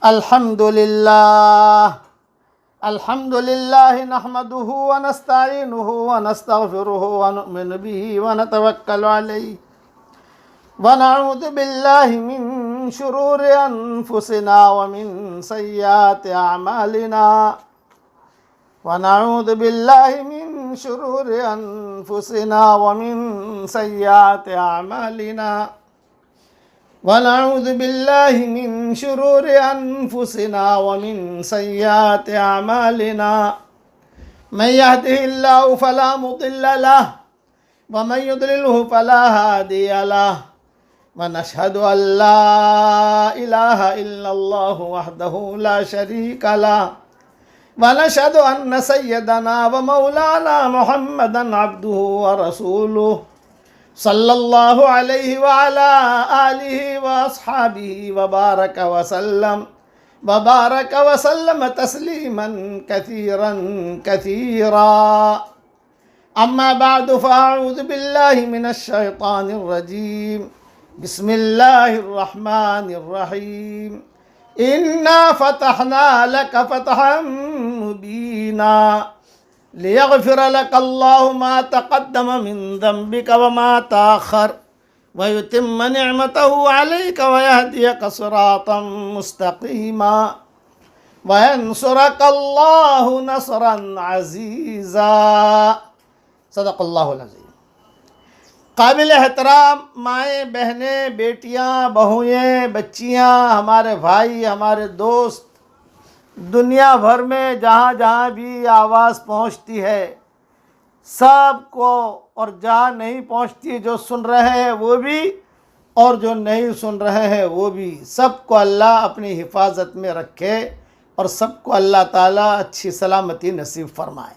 الحمد لله نحمده ونستعينه ونستغفره ونؤمن به ونتوكل عليه ونعوذ بالله من شرور أنفسنا ومن سيئات أعمالنا ونعوذ بالله من شرور أنفسنا ومن سيئات أعمالنا ونعوذ بالله من شرور أنفسنا ومن سيئات أعمالنا من يهده الله فلا مضل له ومن يضلله فلا هادي له ونشهد أن لا إله إلا الله وحده لا شريك له ونشهد أن سيدنا ومولانا محمدا عبده ورسوله صلى الله عليه وعلى آله وأصحابه وبارك وسلم تسليما كثيرا كثيرا. أما بعد فأعوذ بالله من الشيطان الرجيم. بسم الله الرحمن الرحيم. إنا فتحنا لك فتحا مبينا ليغفر لك الله ما تقدم من ذنبك وما تأخر ويتم نعمته عليك ويهديك صراطا مستقيما وينصرك الله نصرا عزيزا. صدق اللہ العظیم. قابل احترام مائیں، بہنیں، بیٹیاں، بہوئیں، بچیاں، ہمارے بھائی، ہمارے دوست، دنیا بھر میں جہاں جہاں بھی آواز پہنچتی ہے سب کو، اور جہاں نہیں پہنچتی جو سن رہے ہیں وہ بھی اور جو نہیں سن رہے ہیں وہ بھی، سب کو اللہ اپنی حفاظت میں رکھے اور سب کو اللہ تعالیٰ اچھی سلامتی نصیب فرمائے.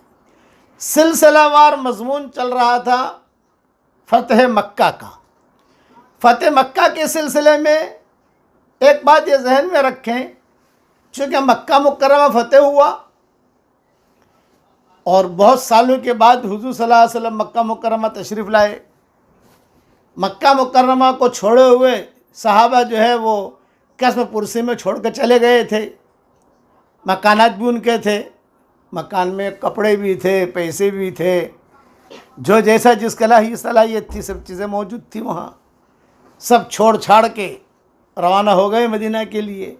سلسلہ وار مضمون چل رہا تھا فتح مکہ کا. فتح مکہ کے سلسلے میں ایک بات یہ ذہن میں رکھیں، چونکہ مکہ مکرمہ فتح ہوا اور بہت سالوں کے بعد حضور صلی اللہ علیہ وسلم مکہ مکرمہ تشریف لائے. مکہ مکرمہ کو چھوڑے ہوئے صحابہ جو ہے وہ قصب پرسی میں چھوڑ کر چلے گئے تھے. مکانات بھی ان کے تھے، مکان میں کپڑے بھی تھے، پیسے بھی تھے، جو جیسا جس کی صلاحیت تھی سب چیزیں موجود تھی وہاں. سب چھوڑ چھاڑ کے روانہ ہو گئے مدینہ کے لیے،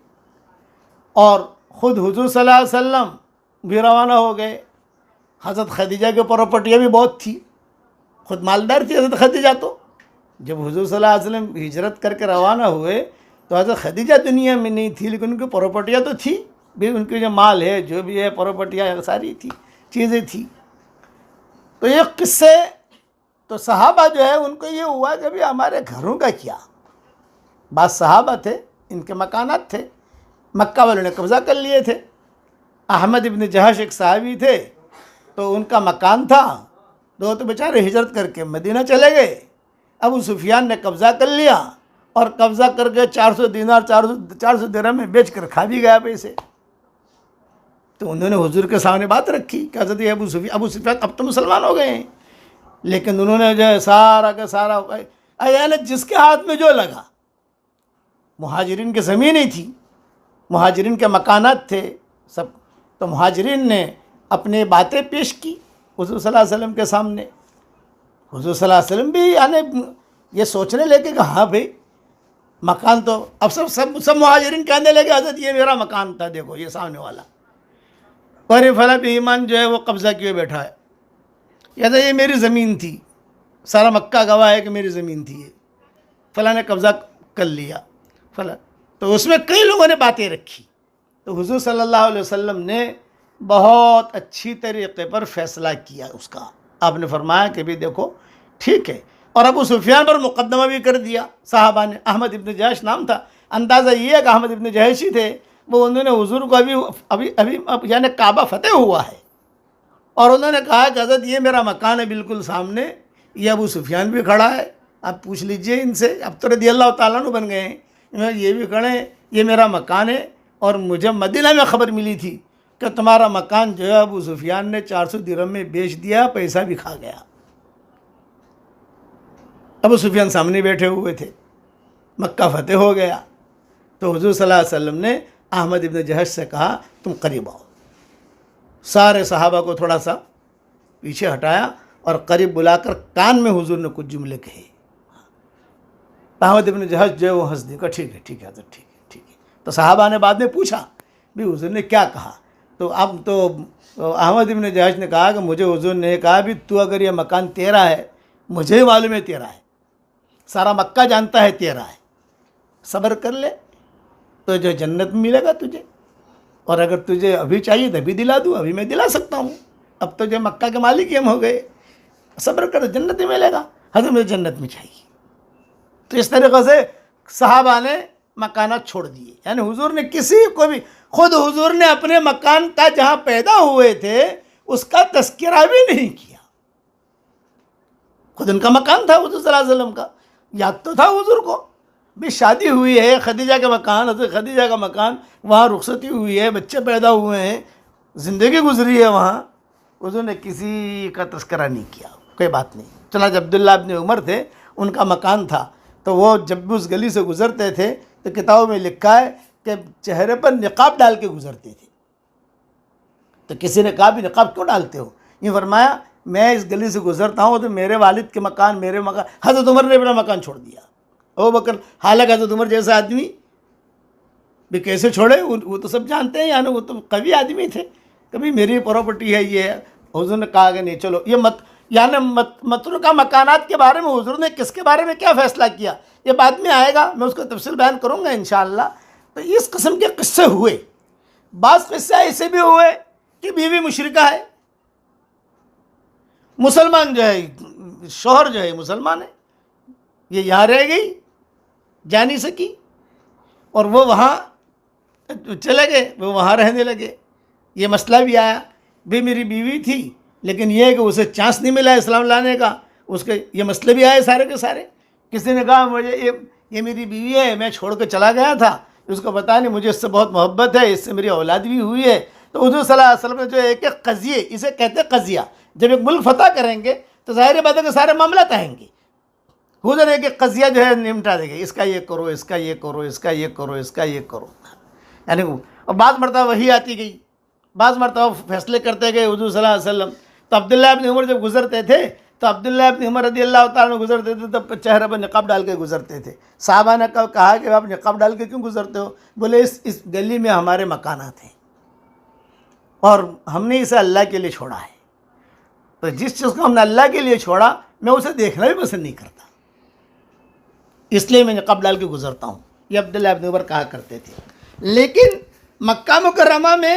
اور خود حضور صلی اللہ علیہ وسلم بھی روانہ ہو گئے. حضرت خدیجہ کی پراپرٹیاں بھی بہت تھی، خود مالدار تھی حضرت خدیجہ. تو جب حضور صلی اللہ علیہ وسلم ہجرت کر کے روانہ ہوئے تو حضرت خدیجہ دنیا میں نہیں تھی، لیکن ان کی پراپرٹیاں تو تھی بھی، ان کی جو مال ہے جو بھی ہے پراپرٹیاں ساری تھی، چیزیں تھی. تو یہ قصے تو صحابہ جو ہے ان کو یہ ہوا کہ بھی ہمارے گھروں کا کیا. بعض صحابہ تھے ان کے مکانات تھے، مکہ والوں نے قبضہ کر لیے تھے. احمد ابن جہش ایک صحابی تھے، تو ان کا مکان تھا، تو بیچارے ہجرت کر کے مدینہ چلے گئے. ابو سفیان نے قبضہ کر لیا اور قبضہ کر کے 400 دینار 400 درہم میں بیچ کر کھا بھی گیا پیسے. تو انہوں نے حضور کے سامنے بات رکھی کہ حضرت ابو سفیان اب تو مسلمان ہو گئے ہیں، لیکن انہوں نے جو ہے سارا کا سارا یعنی جس کے ہاتھ میں جو لگا، مہاجرین کی زمینیں تھی، مہاجرین کے مکانات تھے سب، تو مہاجرین نے اپنی باتیں پیش کی حضور صلی اللہ علیہ وسلم کے سامنے. حضور صلی اللہ علیہ وسلم بھی یعنی یہ سوچنے لگے کہ ہاں بھئی مکان تو اب سب مہاجرین کہنے لگے حضرت یہ میرا مکان تھا، دیکھو یہ سامنے والا، اور یہ فلاں بے ایمان جو ہے وہ قبضہ کیے بیٹھا ہے، یا تو یہ میری زمین تھی، سارا مکہ گواہ ہے کہ میری زمین تھی، یہ فلاں نے قبضہ کر لیا فلاں. تو اس میں کئی لوگوں نے باتیں رکھی. تو حضور صلی اللہ علیہ وسلم نے بہت اچھی طریقے پر فیصلہ کیا اس کا. آپ نے فرمایا کہ بھی دیکھو ٹھیک ہے، اور ابو سفیان پر مقدمہ بھی کر دیا صحابہ نے. احمد ابن جہش نام تھا. اندازہ یہ ہے کہ احمد ابن جہش ہی تھے، وہ انہوں نے حضور کو ابھی یعنی کعبہ فتح ہوا ہے، اور انہوں نے کہا کہ حضرت یہ میرا مکان ہے بالکل سامنے، یہ ابو سفیان بھی کھڑا ہے، آپ پوچھ لیجئے ان سے، اب تو رضی اللہ تعالیٰ عنہ بن گئے ہیں، یہ بھی کھڑے ہیں، یہ میرا مکان ہے. اور مجھے مدینہ میں خبر ملی تھی کہ تمہارا مکان جو ہے ابو سفیان نے 400 درہم میں بیچ دیا، پیسہ بھی کھا گیا. ابو سفیان سامنے بیٹھے ہوئے تھے، مکہ فتح ہو گیا. تو حضور صلی اللہ علیہ وسلم نے احمد ابن جہش سے کہا تم قریب آؤ. سارے صحابہ کو تھوڑا سا پیچھے ہٹایا اور قریب بلا کر کان میں حضور نے کچھ جملے کہے. احمد ابن جہش جو ہے وہ ہنس دیا کہ ٹھیک ہے ٹھیک ہے حضرت ٹھیک ہے ٹھیک ہے. تو صحابہ نے بعد میں پوچھا بھی حضور نے کیا کہا. تو اب تو احمد ابن جہش نے کہا کہ مجھے حضور نے کہا بھی تو اگر یہ مکان تیرا ہے مجھے ہی معلوم ہے تیرا ہے, سارا مکہ جانتا ہے تیرا ہے, صبر کر لے تو جو جنت میں ملے گا تجھے, اور اگر تجھے ابھی چاہیے تو ابھی دلا دوں, ابھی میں دلا سکتا ہوں, اب تو جو مکہ کے مالک ہی ہم ہو گئے, صبر کر جنت میں ملے گا. حضرت مجھے جنت میں چاہیے. تو اس طریقے سے صحابہ نے مکانات چھوڑ دیے. یعنی حضور نے کسی کو بھی, خود حضور نے اپنے مکان کا جہاں پیدا ہوئے تھے اس کا تذکرہ بھی نہیں کیا. خود ان کا مکان تھا حضور صلی اللہ علیہ وسلم کا, یاد تو تھا حضور کو بھی شادی ہوئی ہے, خدیجہ کا مکان, حضرت خدیجہ کا مکان, وہاں رخصتی ہوئی ہے, بچے پیدا ہوئے ہیں, زندگی گزری ہے وہاں. حضور نے کسی کا تذکرہ نہیں کیا. کوئی بات نہیں. چنانچہ عبداللہ ابن عمر تھے, ان کا مکان تھا, تو وہ جب بھی اس گلی سے گزرتے تھے تو کتابوں میں لکھا ہے کہ چہرے پر نقاب ڈال کے گزرتے تھے. تو کسی نے کہا بھی نقاب کیوں ڈالتے ہو؟ یہ فرمایا میں اس گلی سے گزرتا ہوں تو میرے والد کے مکان, میرے مکان, حضرت عمر نے اپنا مکان چھوڑ دیا. ابوبکر, حالانکہ حضرت عمر جیسا آدمی بھی کیسے چھوڑے, وہ تو سب جانتے ہیں, یعنی وہ تو قوی آدمی تھے. کبھی میری پراپرٹی ہے یہ ہے. حضور نے کہا کہ نہیں چلو, یہ یعنی متروکہ مکانات کے بارے میں حضور نے کس کے بارے میں کیا فیصلہ کیا یہ بعد میں آئے گا, میں اس کو تفصیل بیان کروں گا انشاءاللہ. تو اس قسم کے قصے ہوئے. بعض قصے ایسے بھی ہوئے کہ بیوی مشرکہ ہے, مسلمان جو ہے, شوہر جو ہے مسلمان ہے, یہ یہاں رہ گئی, جا نہیں سکی, اور وہ وہاں چلے گئے, وہ وہاں رہنے لگے. یہ مسئلہ بھی آیا بھی میری بیوی تھی لیکن یہ ہے کہ اسے چانس نہیں ملا اسلام لانے کا, اس کے یہ مسئلے بھی آئے سارے کے سارے. کسی نے کہا مجھے یہ میری بیوی ہے, میں چھوڑ کے چلا گیا تھا, اس کو پتہ نہیں مجھے اس سے بہت محبت ہے, اس سے میری اولاد بھی ہوئی ہے. تو حضور صلی اللہ علیہ وسلم نے جو ایک ایک قضیے, اسے کہتے قضیہ, جب ایک ملک فتح کریں گے تو ظاہر بات ہے کہ سارے معاملات آئیں گے. حضور نے ایک ایک قضیہ جو ہے نمٹا دے گے, اس کا یہ کرو, اس کا یہ کرو, اس کا یہ کرو, اس کا یہ کرو. یعنی اور بعض مرتبہ وہی آتی گئی, بعض مرتبہ فیصلے کرتے گئے حضور صلی اللہ علیہ وسلم. تو عبداللہ ابن عمر جب گزرتے تھے تو عبداللہ ابن عمر رضی اللہ تعالیٰ عنہ گزرتے تھے تو چہرے پر نقاب ڈال کے گزرتے تھے. صحابہ نے کہا کہ آپ نقاب ڈال کے کیوں گزرتے ہو؟ بولے اس گلی میں ہمارے مکانات ہیں اور ہم نے اسے اللہ کے لیے چھوڑا ہے, تو جس چیز کو ہم نے اللہ کے لیے چھوڑا میں اسے دیکھنا بھی پسند نہیں کرتا, اس لیے میں نقاب ڈال کے گزرتا ہوں. یہ عبداللہ ابن عمر کہا کرتے تھے. لیکن مکہ مکرمہ میں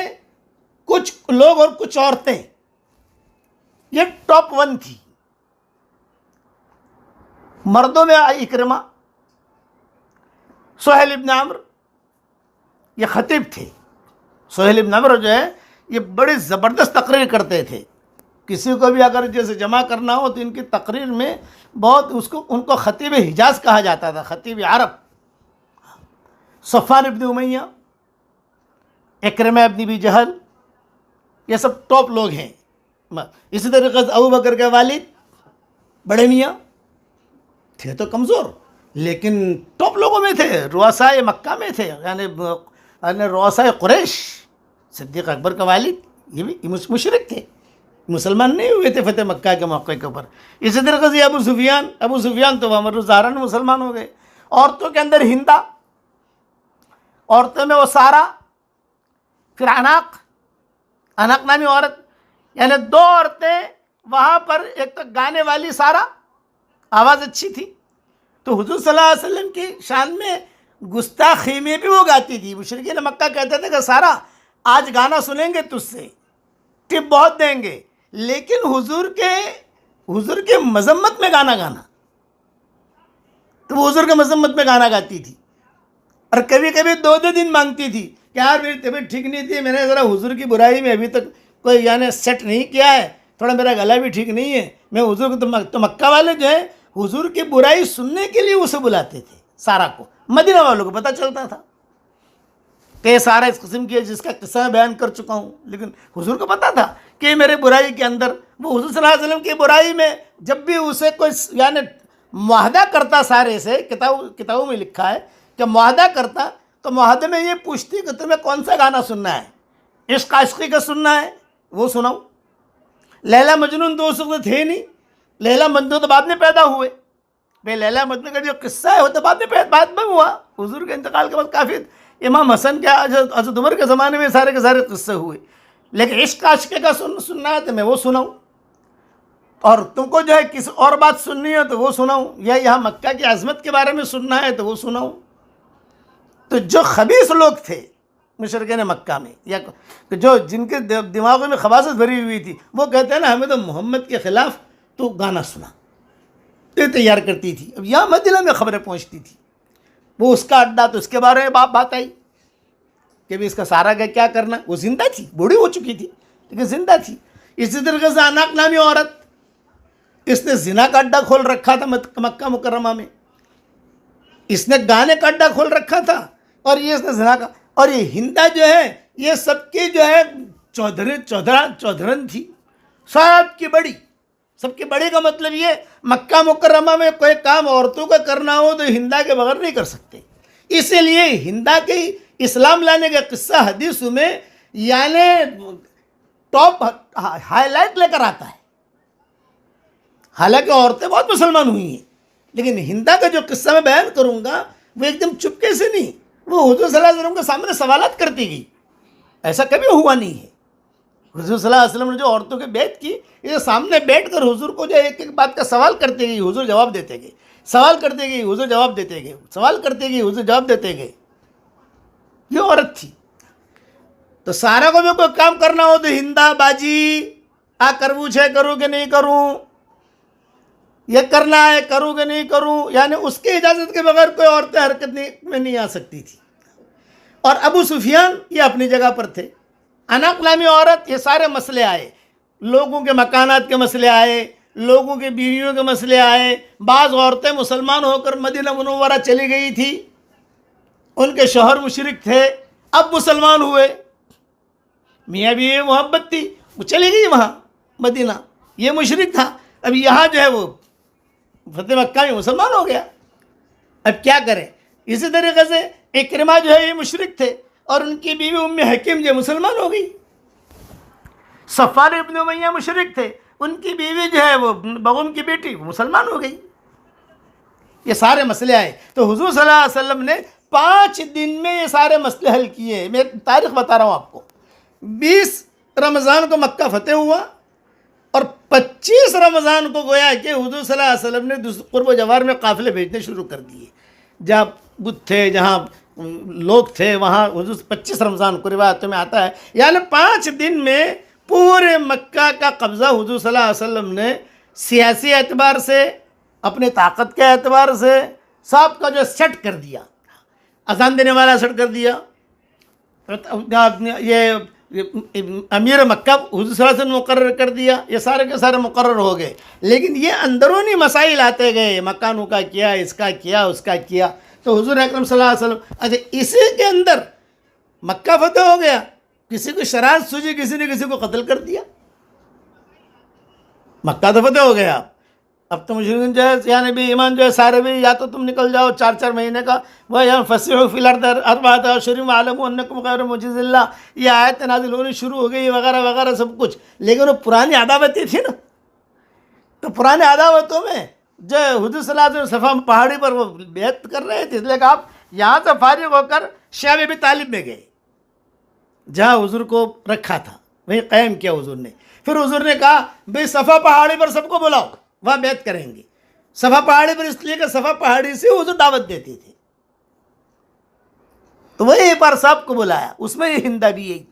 کچھ لوگ اور کچھ عورتیں, یہ ٹاپ 1 تھی. مردوں میں اکرمہ, سہیل ابن عمرو, یہ خطیب تھے. سہیل ابن عمرو جو ہے یہ بڑی زبردست تقریر کرتے تھے. کسی کو بھی اگر جیسے جمع کرنا ہو تو ان کی تقریر میں بہت ان کو خطیب حجاز کہا جاتا تھا, خطیب عرب. صفوان ابن امیہ, اکرمہ ابن ابی جہل, یہ سب ٹاپ لوگ ہیں. اسی طریقے سے ابوبکر کے والد بڑے میاں تھے تو کمزور لیکن ٹاپ لوگوں میں تھے, رؤسائے مکہ میں تھے, یعنی رؤسائے قریش. صدیق اکبر کا والد یہ بھی مشرک تھے, مسلمان نہیں ہوئے تھے فتح مکہ کے موقع کے اوپر. اسی طریقے سے ابو سفیان تو امر الظاہران مسلمان ہو گئے. عورتوں کے اندر ہندا, عورتوں میں وہ سارا, پھر عناق نامی عورت, یعنی 2 عورتیں وہاں پر. ایک تو گانے والی سارا, آواز اچھی تھی, تو حضور صلی اللہ علیہ وسلم کی شان میں گستاخی میں بھی وہ گاتی تھی. مشرکین مکہ کہتے تھے کہ سارا آج گانا سنیں گے تجھ سے, ٹپ بہت دیں گے, لیکن حضور کے مذمت میں گانا تو وہ حضور کے مذمت میں گانا گاتی تھی. اور کبھی کبھی 2 دن مانگتی تھی کہ یار میری طبیعت ٹھیک نہیں تھی, میں نے ذرا حضور کی برائی میں ابھی تک کوئی یعنی سیٹ نہیں کیا ہے, تھوڑا میرا گلا بھی ٹھیک نہیں ہے, میں حضور کو تو مکہ والے جو ہیں حضور کی برائی سننے کے لیے اسے بلاتے تھے سارا کو. مدینہ والوں کو پتہ چلتا تھا کہ سارا اس قسم کی ہے جس کا قصہ بیان کر چکا ہوں, لیکن حضور کو پتہ تھا کہ میرے برائی کے اندر, وہ حضور صلی اللہ علیہ وسلم کی برائی میں جب بھی اسے کوئی یعنی معاہدہ کرتا, سارے سے کتابوں میں لکھا ہے کہ معاہدہ کرتا, تو معاہدے میں یہ پوچھتی کہ تمہیں کون سا گانا سننا ہے، عشق عاشقی کا سننا ہے وہ سناؤ. لیلا مجنون تو اس وقت تھے نہیں، لیلا مجنون تو بعد میں پیدا ہوئے. بھائی لیلا مجنون کا جو قصہ ہے وہ تو بعد میں ہوا. حضور کے انتقال کے بعد کافی امام حسن کے حضرت عمر کے زمانے میں سارے کے سارے قصے ہوئے. لیکن عشق عاشقی کا سننا ہے تو میں وہ سناؤں، اور تم کو جو ہے کسی اور بات سننی ہے تو وہ سناؤں، یا یہاں مکہ کی عظمت کے بارے میں سننا ہے تو وہ سناؤں. تو جو خبیث لوگ تھے مشرکین مکہ میں، یا جو جن کے دماغوں میں خباثت بھری ہوئی تھی، وہ کہتے ہیں نا ہمیں تو محمد کے خلاف تو گانا سنا، یہ تیار کرتی تھی. اب یہاں مدینہ میں خبریں پہنچتی تھی، وہ اس کا اڈا، تو اس کے بارے میں بات آئی کہ بھی اس کا سارا کا کیا کرنا. وہ زندہ تھی، بوڑھی ہو چکی تھی لیکن زندہ تھی. اسی طریقے سے اناق نامی عورت، اس نے زنا کا اڈا کھول رکھا تھا مکہ مکرمہ میں، اس نے گانے کا اڈا کھول رکھا تھا، اور یہ اس نے زنا کا. اور یہ ہندا جو ہے یہ سب کی جو ہے چودھرن تھی، سب کی بڑی کا مطلب یہ مکہ مکرمہ میں کوئی کام عورتوں کا کرنا ہو تو ہندا کے بغیر نہیں کر سکتے. اسی لیے ہندا کے اسلام لانے کا قصہ حدیثوں میں یعنی ٹاپ ہائی لائٹ لے کر آتا ہے. حالانکہ عورتیں بہت مسلمان ہوئی ہیں، لیکن ہندا کا جو قصہ میں بیان کروں گا وہ ایک دم چپکے سے نہیں، وہ حضور صلی اللہ علیہ وسلم کے سامنے سوالات کرتی گئی. ایسا کبھی ہوا نہیں ہے. حضور صلی اللہ علیہ وسلم نے جو عورتوں کی بیعت کی، یہ سامنے بیٹھ کر حضور کو جو ایک ایک بات کا سوال کرتے گئی، حضور جواب دیتے گئے، سوال کرتے گئی، حضور جواب دیتے گئے، سوال کرتے گئی، حضور جواب دیتے گئے. یہ عورت تھی. تو سارا کو بھی کوئی کام کرنا ہو تو ہندا باجی آ کروں چھے کروں کہ نہیں کروں، یہ کرنا ہے کروں کہ نہیں کروں، یعنی اس کی اجازت کے بغیر کوئی عورتیں حرکت میں نہیں آ سکتی تھی. اور ابو سفیان یہ اپنی جگہ پر تھے. اناق نامی عورت، یہ سارے مسئلے آئے، لوگوں کے مکانات کے مسئلے آئے، لوگوں کے بیویوں کے مسئلے آئے. بعض عورتیں مسلمان ہو کر مدینہ منورہ چلی گئی تھی، ان کے شوہر مشرک تھے، اب مسلمان ہوئے، میاں بیوی محبت تھی، وہ چلی گئی وہاں مدینہ، یہ مشرک تھا، اب یہاں جو ہے وہ فتح مکہ میں مسلمان ہو گیا. اب کیا کریں؟ اسی طریقے سے اکرمہ جو ہے یہ مشرک تھے، اور ان کی بیوی ام حکیم جو مسلمان ہو گئی. صفوان ابن امیہ مشرک تھے، ان کی بیوی جو ہے وہ بغم کی بیٹی وہ مسلمان ہو گئی. یہ سارے مسئلے آئے تو حضور صلی اللہ علیہ وسلم نے 5 دن میں یہ سارے مسئلے حل کیے. میں تاریخ بتا رہا ہوں آپ کو. 20 رمضان کو مکہ فتح ہوا، اور 25 رمضان کو گویا کہ حضور صلی اللہ علیہ وسلم نے قرب و جوار میں قافلے بھیجنے شروع کر دیے. جہاں بت تھے، جہاں لوگ تھے، وہاں حضور 25 رمضان کو روایتوں میں آتا ہے، یعنی 5 دن میں پورے مکہ کا قبضہ حضور صلی اللہ علیہ وسلم نے سیاسی اعتبار سے، اپنے طاقت کے اعتبار سے سب کا جو سیٹ کر دیا. اذان دینے والا سیٹ کر دیا، یہ امیر مکہ حضور صلی اللہ علیہ وسلم مقرر کر دیا، یہ سارے کے سارے مقرر ہو گئے. لیکن یہ اندرونی مسائل آتے گئے، مکانوں کا کیا، اس کا کیا، اس کا کیا. تو حضور اکرم صلی اللہ علیہ وسلم اچھا اسی کے اندر مکہ فتح ہو گیا، کسی کو شرارت سوجی، کسی نے کسی کو قتل کر دیا، مکہ تو فتح ہو گیا. اب تو مشرکین جو ہے یعنی بھی ایمان جو ہے سارے بھی یا تو تم نکل جاؤ 4 مہینے کا، وہ یہاں فسیحوا فی الارض اربعۃ اشہر واعلموا انکم غیر معجز اللہ، یہ آیت نازل ہونی شروع ہو گئی وغیرہ وغیرہ سب کچھ. لیکن وہ پرانی عداوتیں تھی نا، تو پرانے عداوتوں میں جو حضور صلی اللہ علیہ وسلم صفا پہاڑی پر وہ بیعت کر رہے تھے، اس لیے کہ آپ یہاں سے فارغ ہو کر شیخ ابی طالب میں گئے، جہاں حضور کو رکھا تھا وہیں قائم کیا حضور نے. پھر حضور نے کہا بھئی صفا پہاڑی پر سب کو بلاؤ، وہاں بیعت کریں گے. صفا پہاڑی پر اس لیے کہ صفا پہاڑی سے حضور دعوت دیتے تھے، تو وہی پر سب کو بلایا. اس میں یہ ہندا بھی آئی،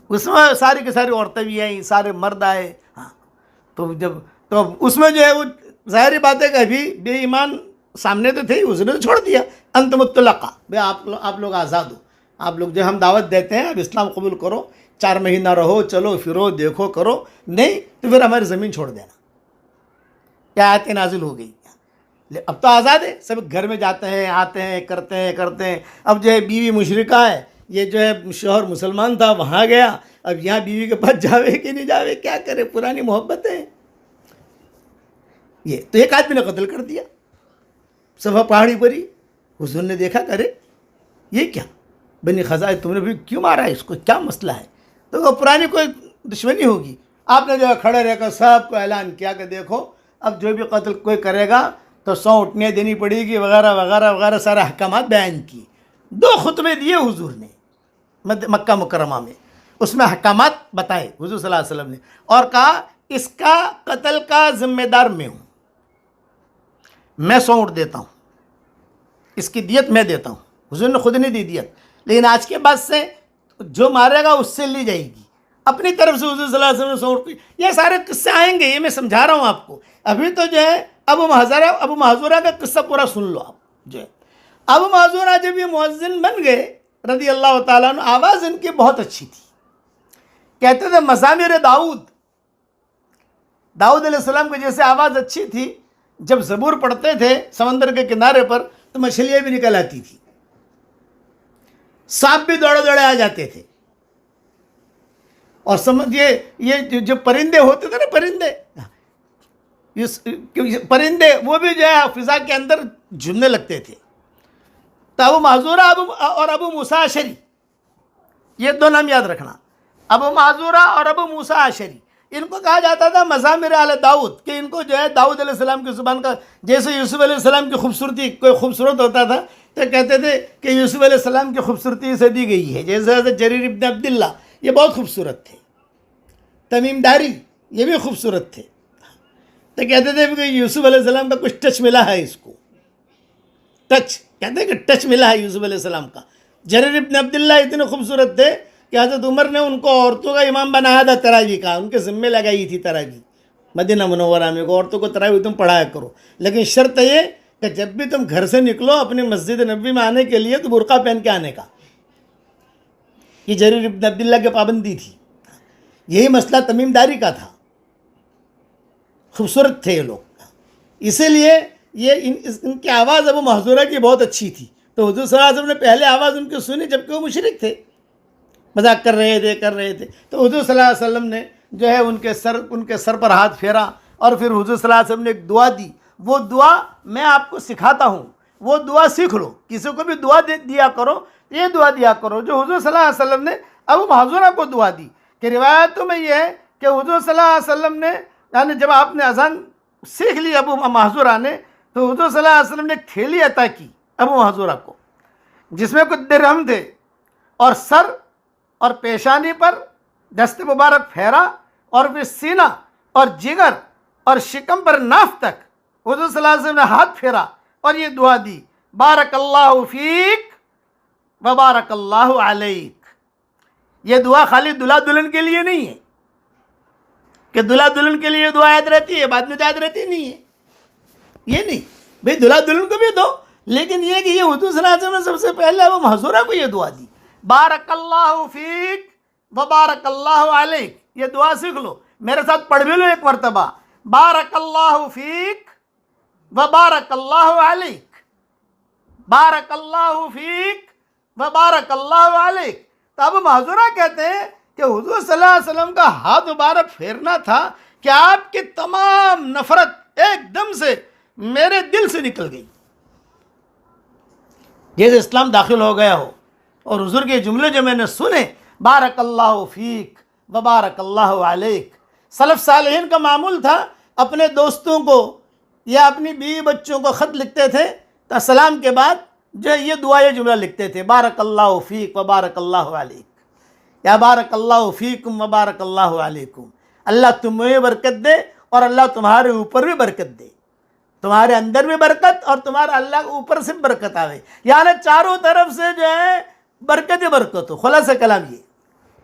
اس میں ساری کی ساری عورتیں بھی آئیں، سارے مرد آئے. ہاں تو اس میں جو ہے وہ ظاہری بات ہے کہ ابھی بے ایمان سامنے تو تھے، اس نے تو چھوڑ دیا. انتم الطلقاء، بھائی آپ لوگ آزاد ہو، آپ لوگ جو ہم دعوت دیتے ہیں اب اسلام قبول کرو، 4 مہینہ رہو، چلو پھرو دیکھو کرو، نہیں تو پھر ہماری زمین چھوڑ دینا. کیا آیتیں نازل ہو گئی، اب تو آزاد ہے، سب گھر میں جاتے ہیں، آتے ہیں، کرتے ہیں. اب جو ہے بیوی مشرکہ ہے، یہ جو ہے شوہر مسلمان تھا وہاں گیا، اب یہاں بیوی کے پاس جاوے کہ نہیں جاوے، کیا کرے، پرانی محبت ہے. یہ تو ایک آدمی نے قتل کر دیا صفا پہاڑی پر ہی. حضور نے دیکھا کرے یہ کیا بنی خزاعہ تم نے بھی کیوں مارا ہے اس کو, کیا مسئلہ ہے؟ تو وہ پرانی کوئی دشمنی ہوگی. آپ نے جو ہے کھڑے رہ کر سب کو اعلان کیا کہ دیکھو اب جو بھی قتل کوئی کرے گا تو 100 اٹھنیاں دینی پڑے گی وغیرہ وغیرہ وغیرہ, سارے احکامات بیان کی. 2 خطبے دیے حضور نے مکہ مکرمہ میں, اس میں احکامات بتائے حضور صلی اللہ علیہ وسلم نے, اور کہا اس کا قتل کا ذمہ دار میں ہوں, میں 100 اونٹ دیتا ہوں, اس کی دیت میں دیتا ہوں. حضور نے خود نہیں دی دیت, لیکن آج کے بعد سے جو مارے گا اس سے لی جائے گی. اپنی طرف سے حضور صلی اللہ علیہ وسلم نے 100 اونٹ. یہ سارے قصے آئیں گے, یہ میں سمجھا رہا ہوں آپ کو. ابھی تو جو ہے ابو محذورہ کا قصہ پورا سن لو آپ. جو ہے ابو محذورہ جب یہ مؤذن بن گئے رضی اللہ تعالیٰ عنہ, آواز ان کی بہت اچھی تھی. کہتے تھے مزامیر داؤد علیہ السلام کی جیسے آواز اچھی تھی, جب زبور پڑھتے تھے سمندر کے کنارے پر تو مچھلیاں بھی نکل آتی تھی, سانپ بھی دوڑے دوڑے آ جاتے تھے. اور سمجھیے یہ جو پرندے ہوتے تھے نا, پرندے وہ بھی جو ہے فضا کے اندر جھومنے لگتے تھے. تو ابو محذورہ اور ابو موسیٰ اشعری, یہ 2 نام یاد رکھنا, ابو محذورہ اور ابو موسیٰ اشعری. ان کو کہا جاتا تھا مزامیر آل داؤد, کہ ان کو جو ہے داؤد علیہ السلام کی زبان کا, جیسے یوسف علیہ السلام کی خوبصورتی کوئی خوبصورت ہوتا تھا تو کہتے تھے کہ یوسف علیہ السلام کی خوبصورتی سے دی گئی ہے. جیسے حضرت جریر ابن عبداللہ یہ بہت خوبصورت تھے, تمیم داری یہ بھی خوبصورت تھے. تو کہتے تھے کہ یوسف علیہ السلام کا کچھ ٹچ ملا ہے اس کو, ٹچ کہتے ہیں کہ ٹچ ملا ہے یوسف علیہ السلام کا. جریر ابن عبداللہ اتنے خوبصورت تھے کہ حضرت عمر نے ان کو عورتوں کا امام بنایا تھا تراویح کا, ان کے ذمے لگائی تھی تراویح مدینہ منورہ میں, عورتوں کو تراویح تم پڑھایا کرو, لیکن شرط یہ کہ جب بھی تم گھر سے نکلو اپنی مسجد نبوی میں آنے کے لیے تو برقع پہن کے آنے کا. یہ جریر ابن عبداللہ کی پابندی تھی. یہی مسئلہ تمیم داری کا تھا, خوبصورت تھے یہ لوگ, اسی لیے یہ ان کی آواز ابو محذورہ کی بہت اچھی تھی. تو حضور صلی اللہ علیہ وسلم نے پہلے آواز ان کی سنی جبکہ وہ مشرک تھے, مذاق کر رہے تھے. تو حضور صلی اللہ علیہ وسلم نے جو ہے ان کے سر پر ہاتھ پھیرا, اور پھر حضور صلی اللہ علیہ وسلم نے ایک دعا دی. وہ دعا میں آپ کو سکھاتا ہوں, وہ دعا سیکھ لو, کسی کو بھی دعا دیا کرو, یہ دعا دیا کرو جو حضور صلی اللہ علیہ وسلم نے ابو محذورہ کو دعا دی. کہ روایتوں میں یہ ہے کہ حضور صلی اللہ علیہ وسلم نے, یعنی جب آپ نے اذان سیکھ لی ابو محذورہ نے, تو حضور صلی اللہ علیہ وسلم نے ایک تھیلی عطا کی ابو محذورہ کو, جس میں کچھ درہم تھے, اور سر اور پیشانی پر دست مبارک پھیرا, اور پھر سینہ اور جگر اور شکم پر ناف تک حضور صلی اللہ علیہ وسلم نے ہاتھ پھیرا اور یہ دعا دی, بارک اللہ فیک و بارک اللہ علیک. یہ دعا خالی دلہا دلہن کے لیے نہیں ہے کہ دلہا دلہن کے لیے دعا یاد رہتی ہے بعد میں یاد رہتی نہیں ہے, یہ نہیں بھئی, دلہا دلہن کو بھی دو, لیکن یہ کہ یہ حضور صلی اللہ علیہ وسلم نے سب سے پہلے ابو محذورہ کو یہ دعا دی, بارک اللہ فیک و بارک اللہ علیک. یہ دعا سیکھ لو, میرے ساتھ پڑھ بھی لو ایک مرتبہ, بارک اللہ فیک و بارک اللہ علیک, بارک اللہ فیک و بارک اللہ علیک. تو ابو محذورہ کہتے ہیں کہ حضور صلی اللہ علیہ وسلم کا ہاتھ مبارک پھیرنا تھا کہ آپ کی تمام نفرت ایک دم سے میرے دل سے نکل گئی, جیسے اسلام داخل ہو گیا ہو. اور حضور کے جملے جو میں نے سنے, بارک اللہ فیک و بارک اللہ علیک. سلف صالحین کا معمول تھا اپنے دوستوں کو یا اپنی بیوی بچوں کو خط لکھتے تھے تو سلام کے بعد جو یہ دعا یہ جملہ لکھتے تھے, بارک اللہ فیک و بارک اللہ علیک, یا بارک اللہ فیکم و بارک اللہ علیکم. اللہ تمہیں برکت دے اور اللہ تمہارے اوپر بھی برکت دے, تمہارے اندر بھی برکت اور تمہارا اللہ کے اوپر سے برکت آوے, یعنی چاروں طرف سے جو ہے برکت ہی برکت ہو. خلاصہ کلام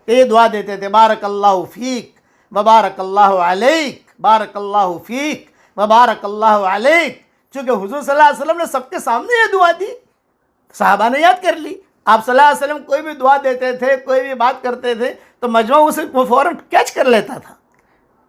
یہ دعا دیتے تھے, بارک اللہ فیک و بارک اللہ علیک, بارک اللہ فیک و بارک اللہ علیک. چونکہ حضور صلی اللہ علیہ وسلم نے سب کے سامنے یہ دعا دی, صحابہ نے یاد کر لی. آپ صلی اللہ علیہ وسلم کوئی بھی دعا دیتے تھے, کوئی بھی بات کرتے تھے تو مجمع اسے فوراً کیچ کر لیتا تھا,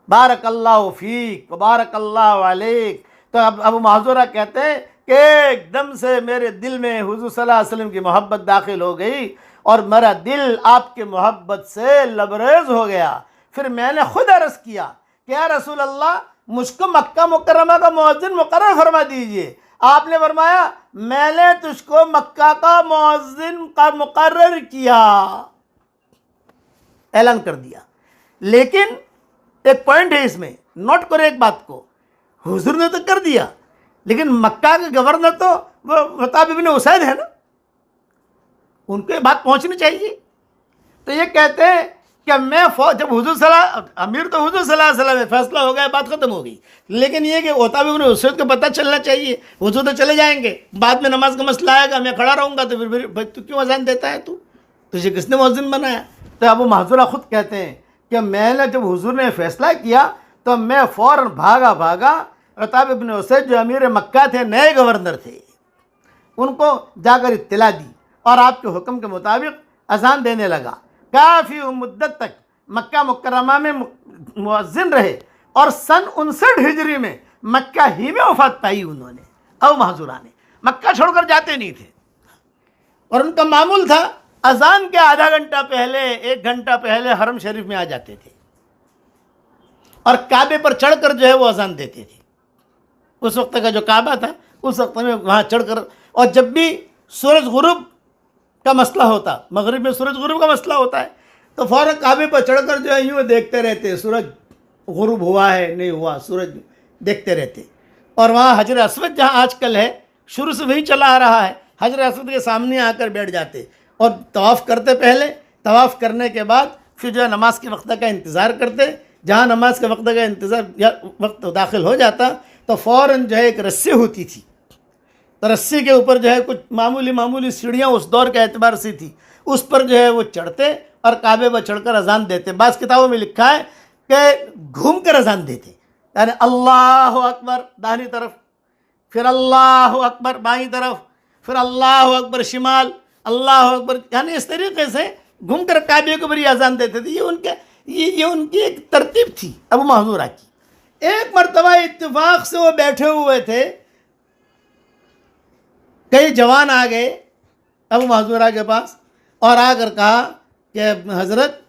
بارک اللہ فیک و بارک اللہ علیک. تو اب ابو محذورہ کہتے ہیں کہ ایک دم سے میرے دل میں حضور صلی اللہ علیہ وسلم کی محبت داخل ہو گئی اور میرا دل آپ کے محبت سے لبریز ہو گیا. پھر میں نے خود عرض کیا کہ یا رسول اللہ, مجھ کو مکہ مکرمہ کا مؤذن مقرر فرما دیجئے. آپ نے فرمایا میں نے تجھ کو مکہ کا مؤذن کا مقرر کیا، اعلان کر دیا. لیکن ایک پوائنٹ ہے اس میں، نوٹ کرو ایک بات کو، حضور نے تو کر دیا لیکن مکہ کے گورنر تو وہ خطاب ابن اسید ہے نا، ان کو یہ بات پہنچنی چاہیے. تو یہ کہتے ہیں کہ میں جب امیر تو حضور صلی اللہ علیہ وسلم فیصلہ ہو گیا، بات ختم ہو گئی. لیکن یہ کہ خطاب ابن اسید کو پتہ چلنا چاہیے، حضور تو چلے جائیں گے، بعد میں نماز کا مسئلہ آئے گا، میں کھڑا رہوں گا، تو پھر تو کیوں اذان دیتا ہے؟ تجھے کس نے مؤذن بنایا؟ تو ابو محذورہ خود کہتے ہیں کہ میں نے جب حضور نے فیصلہ کیا تو میں فوراً بھاگا خطاب ابن اسید جو امیر مکہ تھے، نئے گورنر تھے، ان کو جا کر اطلاع دی اور آپ کے حکم کے مطابق اذان دینے لگا. کافی مدت تک مکہ مکرمہ میں مؤذن رہے اور سن 59 ہجری میں مکہ ہی میں وفات پائی انہوں نے. ابو محذورہ نے مکہ چھوڑ کر جاتے نہیں تھے اور ان کا معمول تھا اذان کے آدھا گھنٹہ پہلے 1 گھنٹہ پہلے حرم شریف میں آ جاتے تھے اور کعبے پر چڑھ کر جو ہے وہ اذان دیتے تھے. اس وقت کا جو کعبہ تھا اس وقت میں وہاں چڑھ کر، اور جب بھی سورج غروب کا مسئلہ ہوتا، مغرب میں سورج غروب کا مسئلہ ہوتا ہے، تو فوراً کعبے پر چڑھ کر جو ہے یوں دیکھتے رہتے، سورج غروب ہوا ہے نہیں ہوا، سورج دیکھتے رہتے. اور وہاں حجر اسود جہاں آج کل ہے، شروع سے وہی چلا آ رہا ہے، حجر اسود کے سامنے آ کر بیٹھ جاتے اور طواف کرتے. پہلے طواف کرنے کے بعد پھر جو ہے نماز کے وقت کا انتظار کرتے. جہاں نماز کے وقت کا انتظار یا وقت داخل ہو جاتا تو فوراً جو ہے ایک رسی ہوتی تھی، تو رسی کے اوپر جو ہے کچھ معمولی سیڑھیاں اس دور کے اعتبار سے تھی، اس پر جو ہے وہ چڑھتے اور کعبے پر چڑھ کر اذان دیتے. بعض کتابوں میں لکھا ہے کہ گھوم کر اذان دیتے، یعنی اللہ اکبر داہنی طرف، پھر اللہ اکبر بائیں طرف، پھر اللہ اکبر شمال، اللہ اکبر، یعنی اس طریقے سے گھوم کر کعبے کے اوپر یہ اذان دیتے تھے. یہ ان کی ایک ترتیب تھی ابو محذورہ کی. ایک مرتبہ اتفاق سے وہ بیٹھے ہوئے تھے، کئی جوان آ گئے ابو محذورہ کے پاس اور آ کر کہا کہ حضرت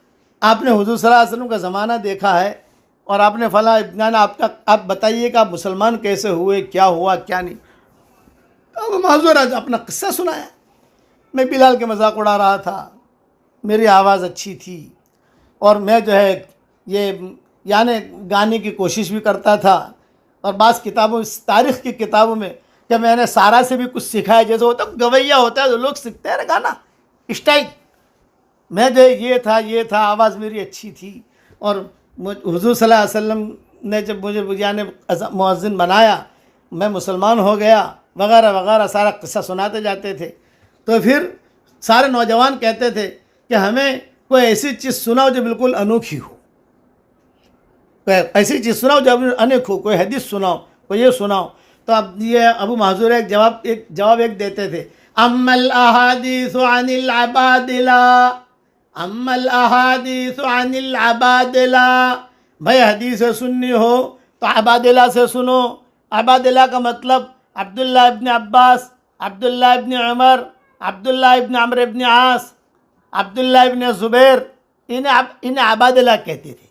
آپ نے حضور صلی اللہ علیہ وسلم کا زمانہ دیکھا ہے اور آپ نے فلاں آپ بتائیے کہ آپ مسلمان کیسے ہوئے، کیا ہوا کیا نہیں. ابو محذورہ اپنا قصہ سنایا، میں بلال کے مذاق اڑا رہا تھا، میری آواز اچھی تھی اور میں جو ہے یہ یعنی گانے کی کوشش بھی کرتا تھا. اور بعض کتابوں، تاریخ کی کتابوں میں کہ میں نے سارا سے بھی کچھ سکھایا، جیسے ہوتا گویا ہوتا ہے تو لوگ سیکھتے ہیں نا گانا اسٹائل، میں جو یہ تھا آواز میری اچھی تھی. اور حضور صلی اللہ علیہ وسلم نے جب مجھے یعنی مؤذن بنایا، میں مسلمان ہو گیا وغیرہ وغیرہ، سارا قصہ سناتے جاتے تھے. تو پھر سارے نوجوان کہتے تھے کہ ہمیں کوئی ایسی چیز سناؤ جو بالکل انوکھی ہو، ایسی چیز سناؤ جو انیک ہو، کوئی حدیث سناؤ، کوئی یہ سناؤ. تو اب یہ ابو محذورہ ایک جواب دیتے تھے، اما الاحادیث عن العبادلہ، اما الاحادیث عن العبادلہ، بھائی حدیث سننی ہو تو عبادلہ سے سنو. عبادلہ کا مطلب عبداللہ ابن عباس، عبداللہ ابن عمر، عبداللہ ابن عمرو ابن عاص، عبداللہ ابن زبیر، انہیں عبادلہ کہتے تھے.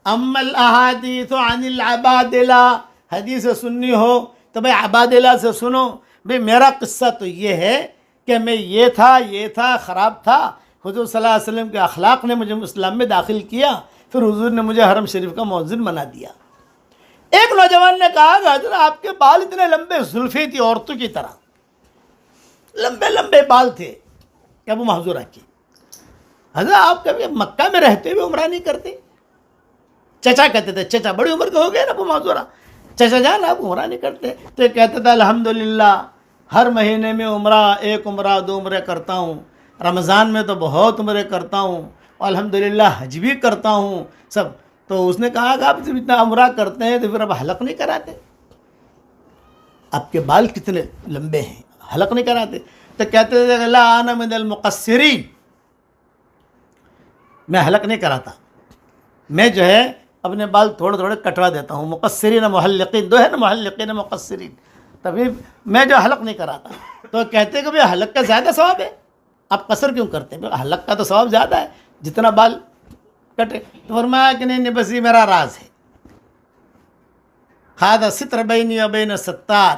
اما الاحادیث عن العبادلہ، حدیث سننی ہو تو بھائی عبادلہ سے سنو. بھائی میرا قصہ تو یہ ہے کہ میں یہ تھا خراب تھا، حضور صلی اللہ علیہ وسلم کے اخلاق نے مجھے اسلام میں داخل کیا، پھر حضور نے مجھے حرم شریف کا مؤذن بنا دیا. ایک نوجوان نے کہا کہ حضرت آپ کے بال اتنے لمبے، زلفیں تھی عورتوں کی طرح، لمبے بال تھے ابو محذورہ کے. حضرت آپ کبھی مکہ میں رہتے ہوئے عمرہ نہیں کرتے؟ چچا کہتے تھے، چچا بڑی عمر کے ہو گئے نا ابو محذورہ، چچا جان آپ عمرہ نہیں کرتے؟ تو یہ کہتا تھا الحمدللہ ہر مہینے میں عمرہ، 1 عمرہ 2 عمرے کرتا ہوں، رمضان میں تو بہت عمرے کرتا ہوں، اور الحمدللہ حج بھی کرتا ہوں سب. تو اس نے کہا کہ آپ جب اتنا عمرہ کرتے ہیں تو پھر اب حلق نہیں کراتے؟ آپ کے بال کتنے لمبے ہیں، حلق نہیں کراتے؟ تو کہتے تھے لا انا من المقصرین، میں حلق نہیں کراتا، میں جو ہے اپنے بال تھوڑے کٹوا دیتا ہوں. مقصرین محلقین، دو ہے نا، محلقین مقصرین، تبھی میں جو حلق نہیں کراتا. تو کہتے کہ بھئی حلق کا زیادہ ثواب ہے، آپ قصر کیوں کرتے ہیں؟ حلق کا تو ثواب زیادہ ہے جتنا بال کٹے. تو فرمایا کہ نہیں بس یہ میرا راز ہے، ھذا ستر بینی و بین ستار،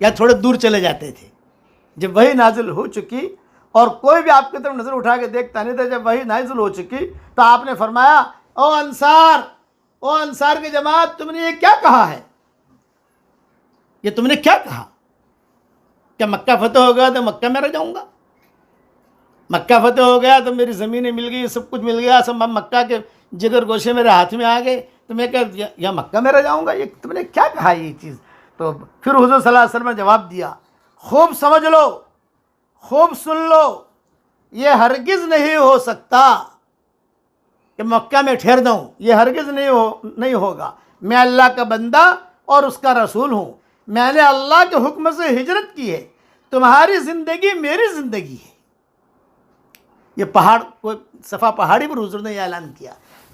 یا تھوڑے دور چلے جاتے تھے. جب وحی نازل ہو چکی اور کوئی بھی آپ کی طرف نظر اٹھا کے دیکھتا نہیں تھا، جب وحی نازل ہو چکی تو آپ نے فرمایا او انصار کی جماعت، تم نے یہ کیا کہا ہے؟ یہ تم نے کیا کہا؟ کیا مکہ فتح ہو گیا تو مکہ میں رہ جاؤں گا؟ مکہ فتح ہو گیا تو میری زمینیں مل گئی، سب کچھ مل گیا، سب مکہ کے جگر گوشے میرے ہاتھ میں آ گئے، تو میں کیا یا مکہ میں رہ جاؤں گا؟ یہ تم نے کیا کہا یہ چیز؟ تو پھر حضور صلی اللہ علیہ وسلم نے جواب دیا، خوب سمجھ لو، خوب سن لو، یہ ہرگز نہیں ہو سکتا کہ مکہ میں ٹھہر جاؤں، یہ ہرگز نہیں ہوگا. میں اللہ کا بندہ اور اس کا رسول ہوں، میں نے اللہ کے حکم سے ہجرت کی ہے، تمہاری زندگی میری زندگی ہے. یہ پہاڑ کوئی صفا پہاڑی پر حضور نے یہ اعلان کیا،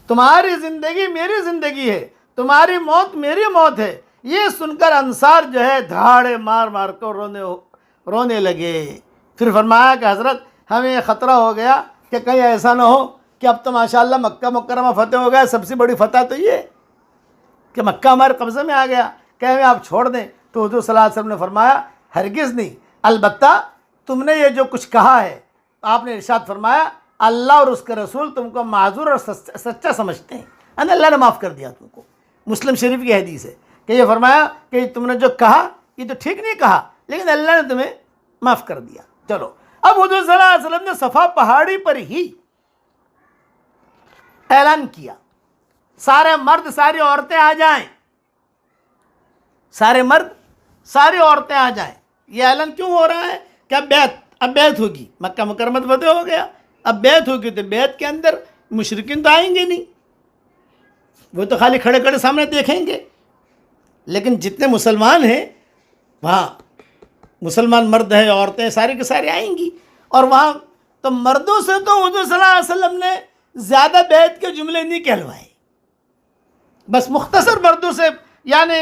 تمہاری زندگی میری زندگی ہے، تمہاری موت میری موت ہے. یہ سن کر انصار جو ہے دھاڑے مار مار کر رونے لگے. پھر فرمایا کہ حضرت ہمیں خطرہ ہو گیا کہ کہیں ایسا نہ ہو کہ اب تو ماشاءاللہ مکہ مکرمہ فتح ہو گیا، سب سے بڑی فتح تو یہ کہ مکہ ہمارے قبضے میں آ گیا، کہ ہمیں آپ چھوڑ دیں. تو حضور صلی اللہ علیہ وسلم نے فرمایا ہرگز نہیں، البتہ تم نے یہ جو کچھ کہا ہے، آپ نے ارشاد فرمایا اللہ اور اس کے رسول تم کو معذور اور سچا سمجھتے ہیں، اللہ نے معاف کر دیا تم کو. مسلم شریف کی حدیث ہے کہ یہ فرمایا کہ تم نے جو کہا یہ تو ٹھیک نہیں کہا، لیکن اللہ نے تمہیں معاف کر دیا. چلو اب حضور صلی اللہ علیہ وسلم نے صفا پہاڑی پر ہی اعلان کیا سارے مرد ساری عورتیں آ جائیں، سارے مرد ساری عورتیں آ جائیں. یہ اعلان کیوں ہو رہا ہے کہ اب بیعت ہوگی، مکہ مکرمہ فتح ہو گیا، اب بیعت ہوگی تو بیعت کے اندر مشرکین تو آئیں گے نہیں، وہ تو خالی کھڑے کھڑے سامنے دیکھیں گے. لیکن جتنے مسلمان ہیں وہاں مسلمان مرد ہیں، عورتیں ساری کے سارے آئیں گی، اور وہاں تو مردوں سے تو حضور صلی اللہ علیہ وسلم نے زیادہ بیعت کے جملے نہیں کہلوائے، بس مختصر مردوں سے، یعنی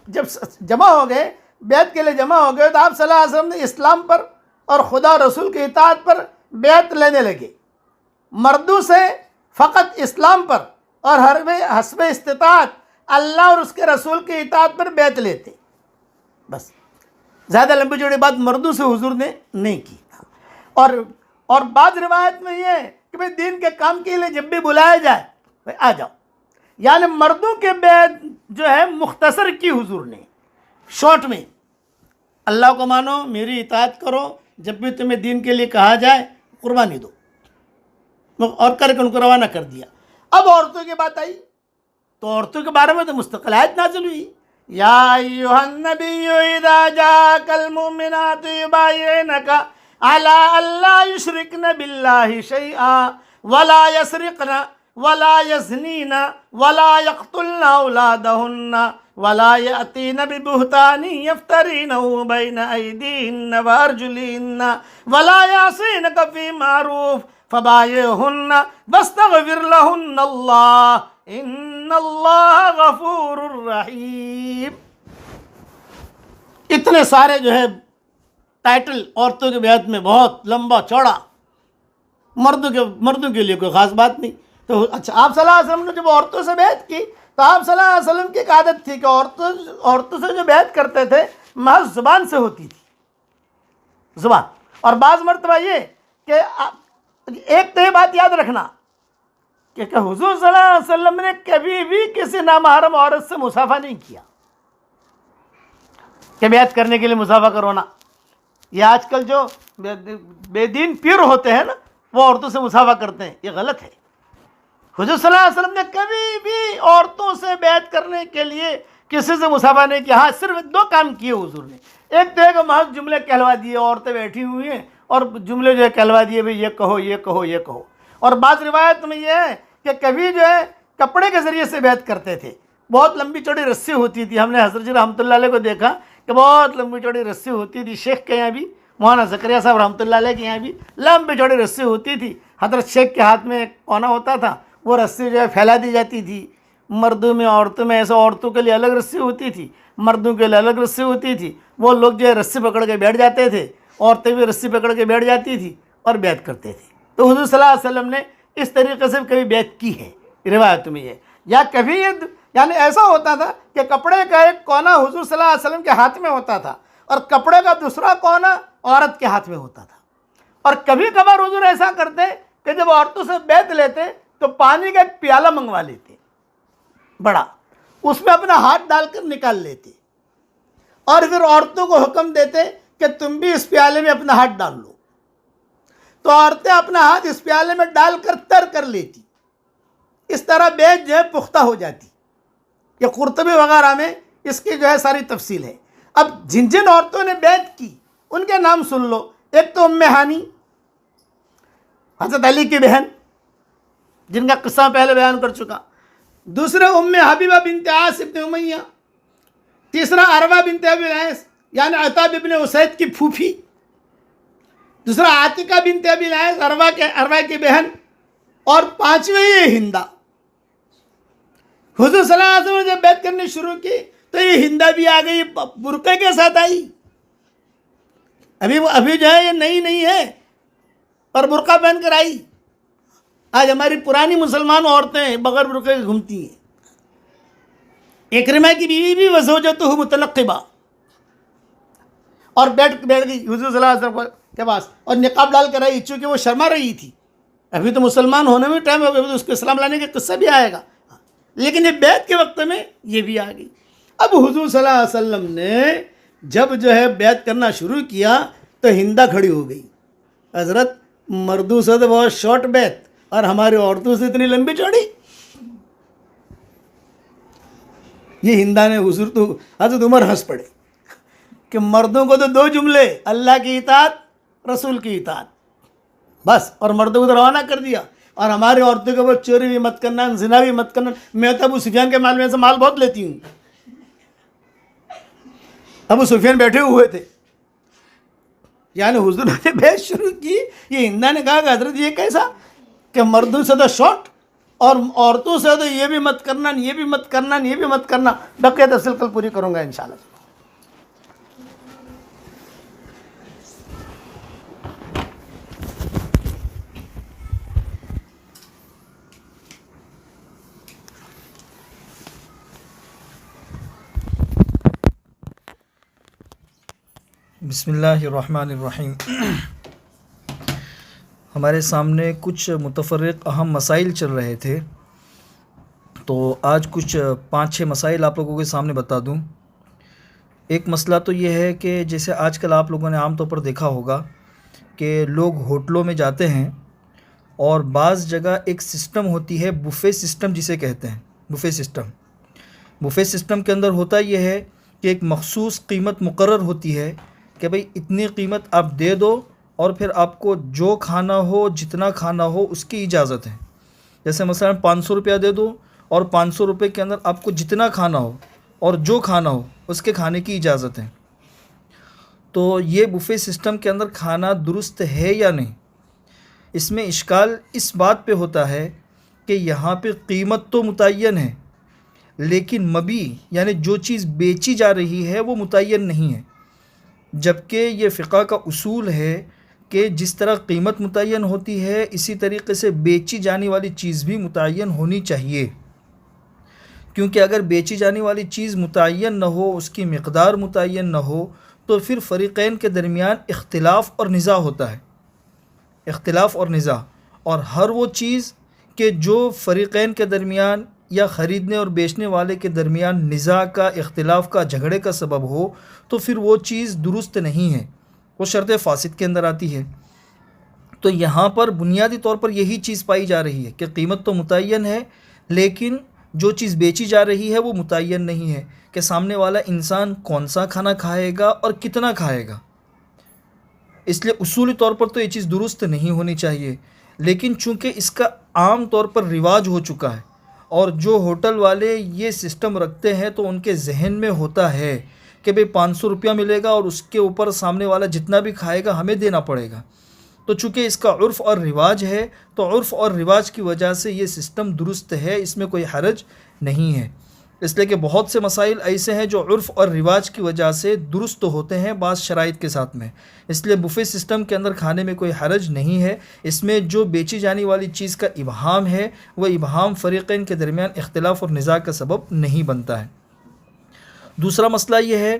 جب جمع ہو گئے بیعت کے لیے جمع ہو گئے تو آپ صلی اللہ علیہ وسلم نے اسلام پر اور خدا رسول کی اطاعت پر بیعت لینے لگے. مردوں سے فقط اسلام پر اور ہر حسب استطاعت اللہ اور اس کے رسول کی اطاعت پر بیعت لیتے. بس زیادہ لمبی چوڑی بات مردوں سے حضور نے نہیں کی. اور بعض روایت میں یہ ہے کہ بھئی دین کے کام کے لیے جب بھی بلایا جائے بھئی آ جاؤ، یعنی مردوں کے بیعت جو ہے مختصر کی حضور نے، شارٹ میں، اللہ کو مانو، میری اطاعت کرو، جب بھی تمہیں دین کے لیے کہا جائے قربانی دو، اور کر کے ان کو روانہ کر دیا. اب عورتوں کی بات آئی تو عورتوں کے بارے میں تو مستقل آیت نازل ہوئی، یا ایھا النبی اذا جاءک المؤمنات یبایعنک علی الا یشرکن باللہ شیئا ولا یسرقن ولا یزنین ولا یقتلن اولادہن ولا یأتین ببہتان یفترینہ بین ایدیہن وارجلہن ولا یعصینک فی معروف فبایعہن واستغفر لہن اللہ ان اللہ غفور رحیم. اتنے سارے جو ہے ٹائٹل عورتوں کے بیعت میں، بہت لمبا چوڑا. مردوں کے لیے کوئی خاص بات نہیں. تو اچھا، آپ صلی اللہ علیہ وسلم نے جب عورتوں سے بیعت کی تو آپ صلی اللہ علیہ وسلم کی ایک عادت تھی کہ عورتوں سے جو بیعت کرتے تھے محض زبان سے ہوتی تھی، زبان. اور بعض مرتبہ یہ کہ ایک تو یہ بات یاد رکھنا کہ حضور صلی اللہ علیہ وسلم نے کبھی بھی کسی نامحرم عورت سے مصافحہ نہیں کیا کہ بیعت کرنے کے لیے مصافحہ کرونا. یہ آج کل جو بے دین پیر ہوتے ہیں نا، وہ عورتوں سے مصافحہ کرتے ہیں، یہ غلط ہے. حضور صلی اللہ علیہ وسلم نے کبھی بھی عورتوں سے بیعت کرنے کے لیے کسی سے مصافحہ نہیں کیا. ہاں، صرف دو کام کیے حضور نے. ایک تو ہے کہ محض جملے کہلوا دیے، عورتیں بیٹھی ہوئی ہیں اور جملے جو ہے کہلوا دیے، بھئی یہ کہو یہ کہو یہ کہو. اور بعض روایت میں یہ ہے کہ کبھی جو ہے کپڑے کے ذریعے سے بیعت کرتے تھے. بہت لمبی چوڑی رسی ہوتی تھی. ہم نے حضرت جی رحمۃ اللہ علیہ کو دیکھا کہ بہت لمبی چوڑی رسی ہوتی تھی. شیخ کے یہاں بھی، مولانا زکریا صاحب رحمۃ اللہ علیہ کے یہاں بھی لمبی چوڑی رسی ہوتی تھی. حضرت شیخ کے ہاتھ میں ایک کونا ہوتا تھا، وہ رسی جو ہے پھیلا دی جاتی تھی. مردوں میں عورتوں میں ایسا، عورتوں کے لیے الگ رسی ہوتی تھی، مردوں کے لیے الگ رسی ہوتی تھی. وہ لوگ جو ہے رسی پکڑ کے بیٹھ جاتے تھے، عورتیں بھی رسی پکڑ کے بیٹھ جاتی تھی اور بیعت کرتے تھے. تو حضور صلی اللہ علیہ وسلم نے اس طریقے سے کبھی بیعت کی ہے روایت میں یہ. یا کبھی یعنی ایسا ہوتا تھا کہ کپڑے کا ایک کونا حضور صلی اللہ علیہ وسلم کے ہاتھ میں ہوتا تھا اور کپڑے کا دوسرا کونا عورت کے ہاتھ میں ہوتا تھا. اور کبھی کبھار حضور ایسا کرتے کہ جب عورتوں سے بیعت لیتے تو پانی کا ایک پیالہ منگوا لیتے بڑا, اس میں اپنا ہاتھ ڈال کر نکال لیتے اور پھر عورتوں کو حکم دیتے کہ تم بھی اس پیالے میں اپنا ہاتھ ڈال لو. تو عورتیں اپنا ہاتھ اس پیالے میں ڈال کر تر کر لیتی. اس طرح بیعت جو ہے پختہ ہو جاتی. یہ قرطبی وغیرہ میں اس کی جو ہے ساری تفصیل ہے. اب جن جن عورتوں نے بیعت کی ان کے نام سن لو. ایک تو ام ہانی, حضرت علی کی بہن, جن کا قصہ پہلے بیان کر چکا. دوسرے ام حبیبہ بنت عاص ابن امیہ. تیسرا عروہ بنت ابی العاص یعنی عتاب ابن اسید کی پھوپھی. دوسرا عاتقہ بنت ابی العاص عروہ کی بہن. اور پانچویں یہ ہندا. حضور صلی اللہ علیہ وسلم نے جب بیعت کرنی شروع کی تو یہ ہندا بھی آ گئی, برقعے کے ساتھ آئی. ابھی جو ہے یہ نہیں ہے پر برقع پہن کر آئی. آج ہماری پرانی مسلمان عورتیں بغیر برقعے کے گھومتی ہیں. اکرمہ کی بیوی بھی وزوجتہ متنقبہ, اور بیٹھ گئی حضور صلی اللہ علیہ وسلم کے پاس اور نقاب ڈال کر آئی, چونکہ وہ شرما رہی تھی. ابھی تو مسلمان ہونے میں ٹائم ہو گیا, اس کو اسلام لانے کا قصہ بھی آئے گا, لیکن یہ بیعت کے وقت میں یہ بھی آ گئی. اب حضور صلی اللہ علیہ وسلم نے جب جو ہے بیعت کرنا شروع کیا تو ہندا کھڑی ہو گئی. حضرت مردوں سے تو بہت شارٹ بیعت اور ہماری عورتوں سے اتنی لمبی چوڑی. یہ ہندا نے حضور تو حضرت عمر ہنس پڑے کہ مردوں کو تو دو جملے, اللہ کی اطاعت رسول کی اطاعت بس, اور مردوں کو تو روانہ کر دیا. اور ہماری عورتوں کے اوپر چوری بھی مت کرنا, زنا بھی مت کرنا. میں تو ابو سفیان کے مال میں سے مال بہت لیتی ہوں. ابو سفیان بیٹھے ہوئے تھے, یعنی حضور نے بیعت شروع کی. یہ ہندا نے کہا کہ حضرت یہ کیسا کہ مردوں سے تو شارٹ اور عورتوں سے تو یہ بھی مت کرنا, یہ بھی مت کرنا, یہ بھی مت کرنا. بقیہ تفصیل کل پوری کروں گا انشاءاللہ. بسم اللہ الرحمن الرحیم. ہمارے سامنے کچھ متفرق اہم مسائل چل رہے تھے, تو آج کچھ 5-6 مسائل آپ لوگوں کے سامنے بتا دوں. ایک مسئلہ تو یہ ہے کہ جیسے آج کل آپ لوگوں نے عام طور پر دیکھا ہوگا کہ لوگ ہوٹلوں میں جاتے ہیں اور بعض جگہ ایک سسٹم ہوتی ہے بفے سسٹم جسے کہتے ہیں. بفے سسٹم کے اندر ہوتا یہ ہے کہ ایک مخصوص قیمت مقرر ہوتی ہے کہ بھئی اتنی قیمت آپ دے دو اور پھر آپ کو جو کھانا ہو جتنا کھانا ہو اس کی اجازت ہے. جیسے مثلا 500 روپیہ دے دو اور 500 روپے کے اندر آپ کو جتنا کھانا ہو اور جو کھانا ہو اس کے کھانے کی اجازت ہے. تو یہ بفے سسٹم کے اندر کھانا درست ہے یا نہیں؟ اس میں اشکال اس بات پہ ہوتا ہے کہ یہاں پہ قیمت تو متعین ہے لیکن مبی یعنی جو چیز بیچی جا رہی ہے وہ متعین نہیں ہے. جبکہ یہ فقہ کا اصول ہے کہ جس طرح قیمت متعین ہوتی ہے اسی طریقے سے بیچی جانے والی چیز بھی متعین ہونی چاہیے. کیونکہ اگر بیچی جانے والی چیز متعین نہ ہو, اس کی مقدار متعین نہ ہو, تو پھر فریقین کے درمیان اختلاف اور نزاع ہوتا ہے. اختلاف اور نزاع, اور ہر وہ چیز کہ جو فریقین کے درمیان یا خریدنے اور بیچنے والے کے درمیان نزاع کا, اختلاف کا, جھگڑے کا سبب ہو تو پھر وہ چیز درست نہیں ہے, وہ شرط فاسد کے اندر آتی ہے. تو یہاں پر بنیادی طور پر یہی چیز پائی جا رہی ہے کہ قیمت تو متعین ہے لیکن جو چیز بیچی جا رہی ہے وہ متعین نہیں ہے کہ سامنے والا انسان کون سا کھانا کھائے گا اور کتنا کھائے گا. اس لیے اصولی طور پر تو یہ چیز درست نہیں ہونی چاہیے, لیکن چونکہ اس کا عام طور پر رواج ہو چکا ہے اور جو ہوٹل والے یہ سسٹم رکھتے ہیں تو ان کے ذہن میں ہوتا ہے کہ بھئی 500 روپیہ ملے گا اور اس کے اوپر سامنے والا جتنا بھی کھائے گا ہمیں دینا پڑے گا. تو چونکہ اس کا عرف اور رواج ہے تو عرف اور رواج کی وجہ سے یہ سسٹم درست ہے, اس میں کوئی حرج نہیں ہے. اس لیے کہ بہت سے مسائل ایسے ہیں جو عرف اور رواج کی وجہ سے درست ہوتے ہیں بعض شرائط کے ساتھ میں. اس لیے بفے سسٹم کے اندر کھانے میں کوئی حرج نہیں ہے. اس میں جو بیچی جانے والی چیز کا ابہام ہے وہ ابہام فریقین کے درمیان اختلاف اور نزاع کا سبب نہیں بنتا ہے. دوسرا مسئلہ یہ ہے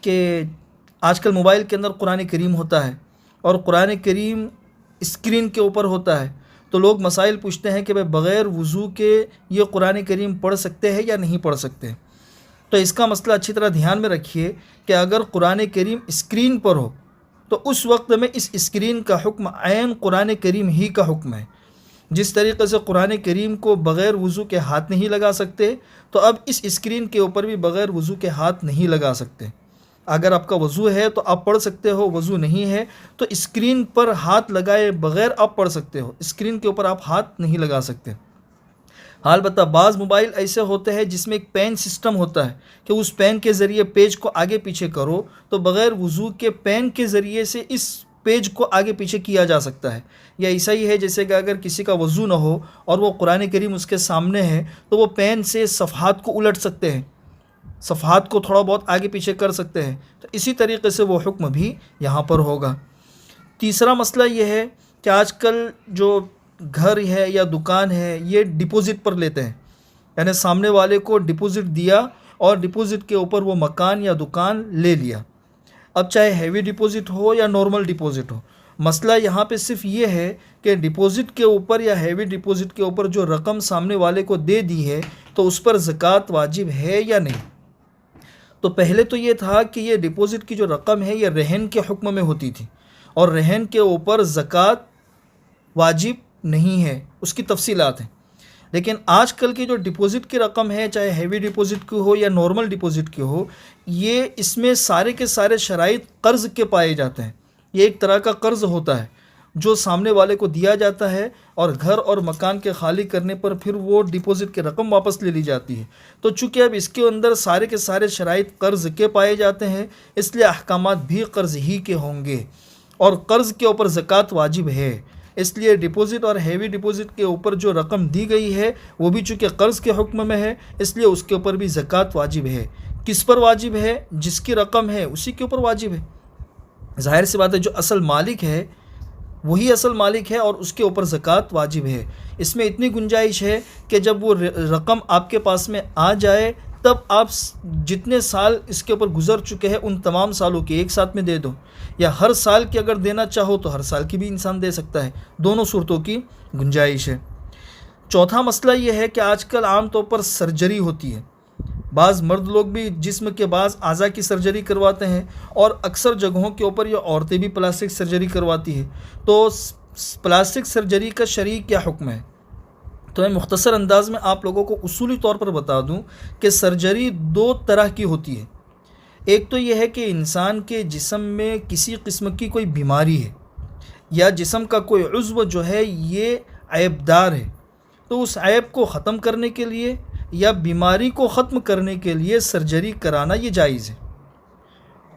کہ آج کل موبائل کے اندر قرآن کریم ہوتا ہے اور قرآن کریم اسکرین کے اوپر ہوتا ہے، تو لوگ مسائل پوچھتے ہیں کہ بھائی بغیر وضو کے یہ قرآن کریم پڑھ سکتے ہیں یا نہیں پڑھ سکتے. تو اس کا مسئلہ اچھی طرح دھیان میں رکھیے کہ اگر قرآن کریم اسکرین پر ہو تو اس وقت میں اس اسکرین کا حکم عین قرآن کریم ہی کا حکم ہے. جس طریقے سے قرآن کریم کو بغیر وضو کے ہاتھ نہیں لگا سکتے، تو اب اس اسکرین کے اوپر بھی بغیر وضو کے ہاتھ نہیں لگا سکتے. اگر آپ کا وضو ہے تو آپ پڑھ سکتے ہو، وضو نہیں ہے تو اسکرین پر ہاتھ لگائے بغیر آپ پڑھ سکتے ہو، اسکرین کے اوپر آپ ہاتھ نہیں لگا سکتے. البتہ بعض موبائل ایسے ہوتے ہیں جس میں ایک پین سسٹم ہوتا ہے کہ اس پین کے ذریعے پیج کو آگے پیچھے کرو تو بغیر وضو کے پین کے ذریعے سے اس پیج کو آگے پیچھے کیا جا سکتا ہے. یا ایسا ہی ہے جیسے کہ اگر کسی کا وضو نہ ہو اور وہ قرآن کریم اس کے سامنے ہے تو وہ پین سے صفحات کو الٹ سکتے ہیں، صفحات کو تھوڑا بہت آگے پیچھے کر سکتے ہیں. تو اسی طریقے سے وہ حکم بھی یہاں پر ہوگا. تیسرا مسئلہ یہ ہے کہ آج کل جو گھر ہے یا دکان ہے یہ ڈپوزٹ پر لیتے ہیں، یعنی سامنے والے کو ڈپوزٹ دیا اور ڈپوزٹ کے اوپر وہ مکان یا دکان لے لیا. اب چاہے ہیوی ڈپوزٹ ہو یا نارمل ڈپوزٹ ہو، مسئلہ یہاں پہ صرف یہ ہے کہ ڈپوزٹ کے اوپر یا ہیوی ڈپوزٹ کے اوپر جو رقم سامنے والے کو دے دی ہے تو اس پر زکوٰۃ واجب ہے یا نہیں. تو پہلے تو یہ تھا کہ یہ ڈپوزٹ کی جو رقم ہے یہ رہن کے حکم میں ہوتی تھی اور رہن کے اوپر زکوٰۃ واجب نہیں ہے، اس کی تفصیلات ہیں. لیکن آج کل کی جو ڈپوزٹ کی رقم ہے، چاہے ہیوی ڈپوزٹ کی ہو یا نارمل ڈپوزٹ کی ہو، یہ اس میں سارے کے سارے شرائط قرض کے پائے جاتے ہیں. یہ ایک طرح کا قرض ہوتا ہے جو سامنے والے کو دیا جاتا ہے اور گھر اور مکان کے خالی کرنے پر پھر وہ ڈپوزٹ کی رقم واپس لے لی جاتی ہے. تو چونکہ اب اس کے اندر سارے کے سارے شرائط قرض کے پائے جاتے ہیں، اس لیے احکامات بھی قرض ہی کے ہوں گے اور قرض کے اوپر زکوٰۃ واجب ہے. اس لیے ڈپوزٹ اور ہیوی ڈپوزٹ کے اوپر جو رقم دی گئی ہے وہ بھی چونکہ قرض کے حکم میں ہے، اس لیے اس کے اوپر بھی زکوٰۃ واجب ہے. کس پر واجب ہے؟ جس کی رقم ہے اسی کے اوپر واجب ہے. ظاہر سی بات ہے جو اصل مالک ہے وہی اصل مالک ہے اور اس کے اوپر زکوٰۃ واجب ہے. اس میں اتنی گنجائش ہے کہ جب وہ رقم آپ کے پاس میں آ جائے تب آپ جتنے سال اس کے اوپر گزر چکے ہیں ان تمام سالوں کے ایک ساتھ میں دے دو، یا ہر سال کی اگر دینا چاہو تو ہر سال کی بھی انسان دے سکتا ہے. دونوں صورتوں کی گنجائش ہے. چوتھا مسئلہ یہ ہے کہ آج کل عام طور پر سرجری ہوتی ہے. بعض مرد لوگ بھی جسم کے بعض اعضاء کی سرجری کرواتے ہیں اور اکثر جگہوں کے اوپر یہ عورتیں بھی پلاسٹک سرجری کرواتی ہیں. تو پلاسٹک سرجری کا شرعی کیا حکم ہے؟ تو میں مختصر انداز میں آپ لوگوں کو اصولی طور پر بتا دوں کہ سرجری دو طرح کی ہوتی ہے. ایک تو یہ ہے کہ انسان کے جسم میں کسی قسم کی کوئی بیماری ہے یا جسم کا کوئی عضو جو ہے یہ عیب دار ہے، تو اس عیب کو ختم کرنے کے لیے یا بیماری کو ختم کرنے کے لیے سرجری کرانا یہ جائز ہے.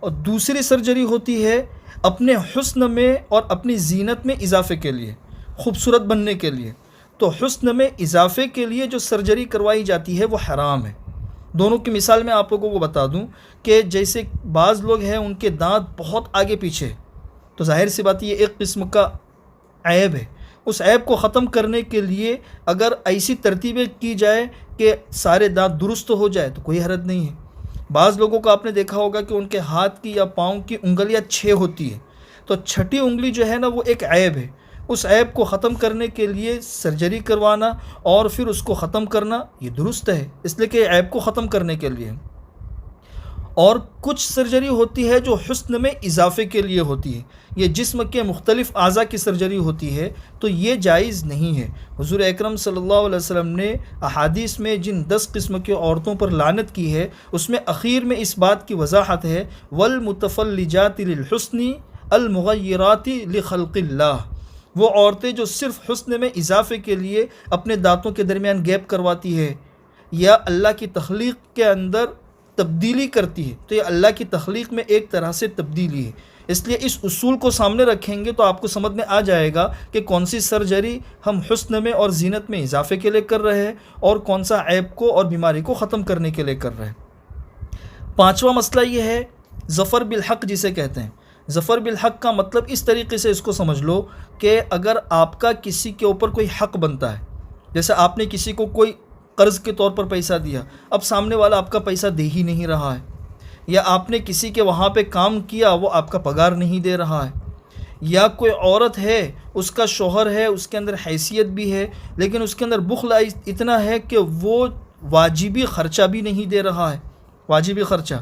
اور دوسری سرجری ہوتی ہے اپنے حسن میں اور اپنی زینت میں اضافے کے لیے، خوبصورت بننے کے لیے. تو حسن میں اضافے کے لیے جو سرجری کروائی جاتی ہے وہ حرام ہے. دونوں کی مثال میں آپ لوگوں کو بتا دوں کہ جیسے بعض لوگ ہیں ان کے دانت بہت آگے پیچھے، تو ظاہر سی بات یہ ایک قسم کا عیب ہے. اس عیب کو ختم کرنے کے لیے اگر ایسی ترتیبیں کی جائے کہ سارے دانت درست ہو جائے تو کوئی حرج نہیں ہے. بعض لوگوں کو آپ نے دیکھا ہوگا کہ ان کے ہاتھ کی یا پاؤں کی انگلیاں 6 ہوتی ہے، تو چھٹی انگلی جو ہے نا وہ ایک عیب ہے. اس عیب کو ختم کرنے کے لیے سرجری کروانا اور پھر اس کو ختم کرنا یہ درست ہے، اس لیے کہ عیب کو ختم کرنے کے لیے. اور کچھ سرجری ہوتی ہے جو حسن میں اضافے کے لیے ہوتی ہے، یہ جسم کے مختلف اعضاء کی سرجری ہوتی ہے، تو یہ جائز نہیں ہے. حضور اکرم صلی اللہ علیہ وسلم نے احادیث میں جن 10 قسم کی عورتوں پر لعنت کی ہے اس میں اخیر میں اس بات کی وضاحت ہے والمتفلجات للحسن المغیرات لخلق اللہ. وہ عورتیں جو صرف حسن میں اضافے کے لیے اپنے دانتوں کے درمیان گیپ کرواتی ہے یا اللہ کی تخلیق کے اندر تبدیلی کرتی ہے، تو یہ اللہ کی تخلیق میں ایک طرح سے تبدیلی ہے. اس لیے اس اصول کو سامنے رکھیں گے تو آپ کو سمجھ میں آ جائے گا کہ کون سی سرجری ہم حسن میں اور زینت میں اضافے کے لیے کر رہے ہیں اور کون سا عیب کو اور بیماری کو ختم کرنے کے لیے کر رہے ہیں. پانچواں مسئلہ یہ ہے ظفر بالحق جسے کہتے ہیں. ظفر بالحق کا مطلب اس طریقے سے اس کو سمجھ لو کہ اگر آپ کا کسی کے اوپر کوئی حق بنتا ہے، جیسے آپ نے کسی کو کوئی قرض کے طور پر پیسہ دیا، اب سامنے والا آپ کا پیسہ دے ہی نہیں رہا ہے یا آپ نے کسی کے وہاں پہ کام کیا وہ آپ کا پگار نہیں دے رہا ہے، یا کوئی عورت ہے اس کا شوہر ہے، اس کے اندر حیثیت بھی ہے لیکن اس کے اندر بخل اتنا ہے کہ وہ واجبی خرچہ بھی نہیں دے رہا ہے، واجبی خرچہ.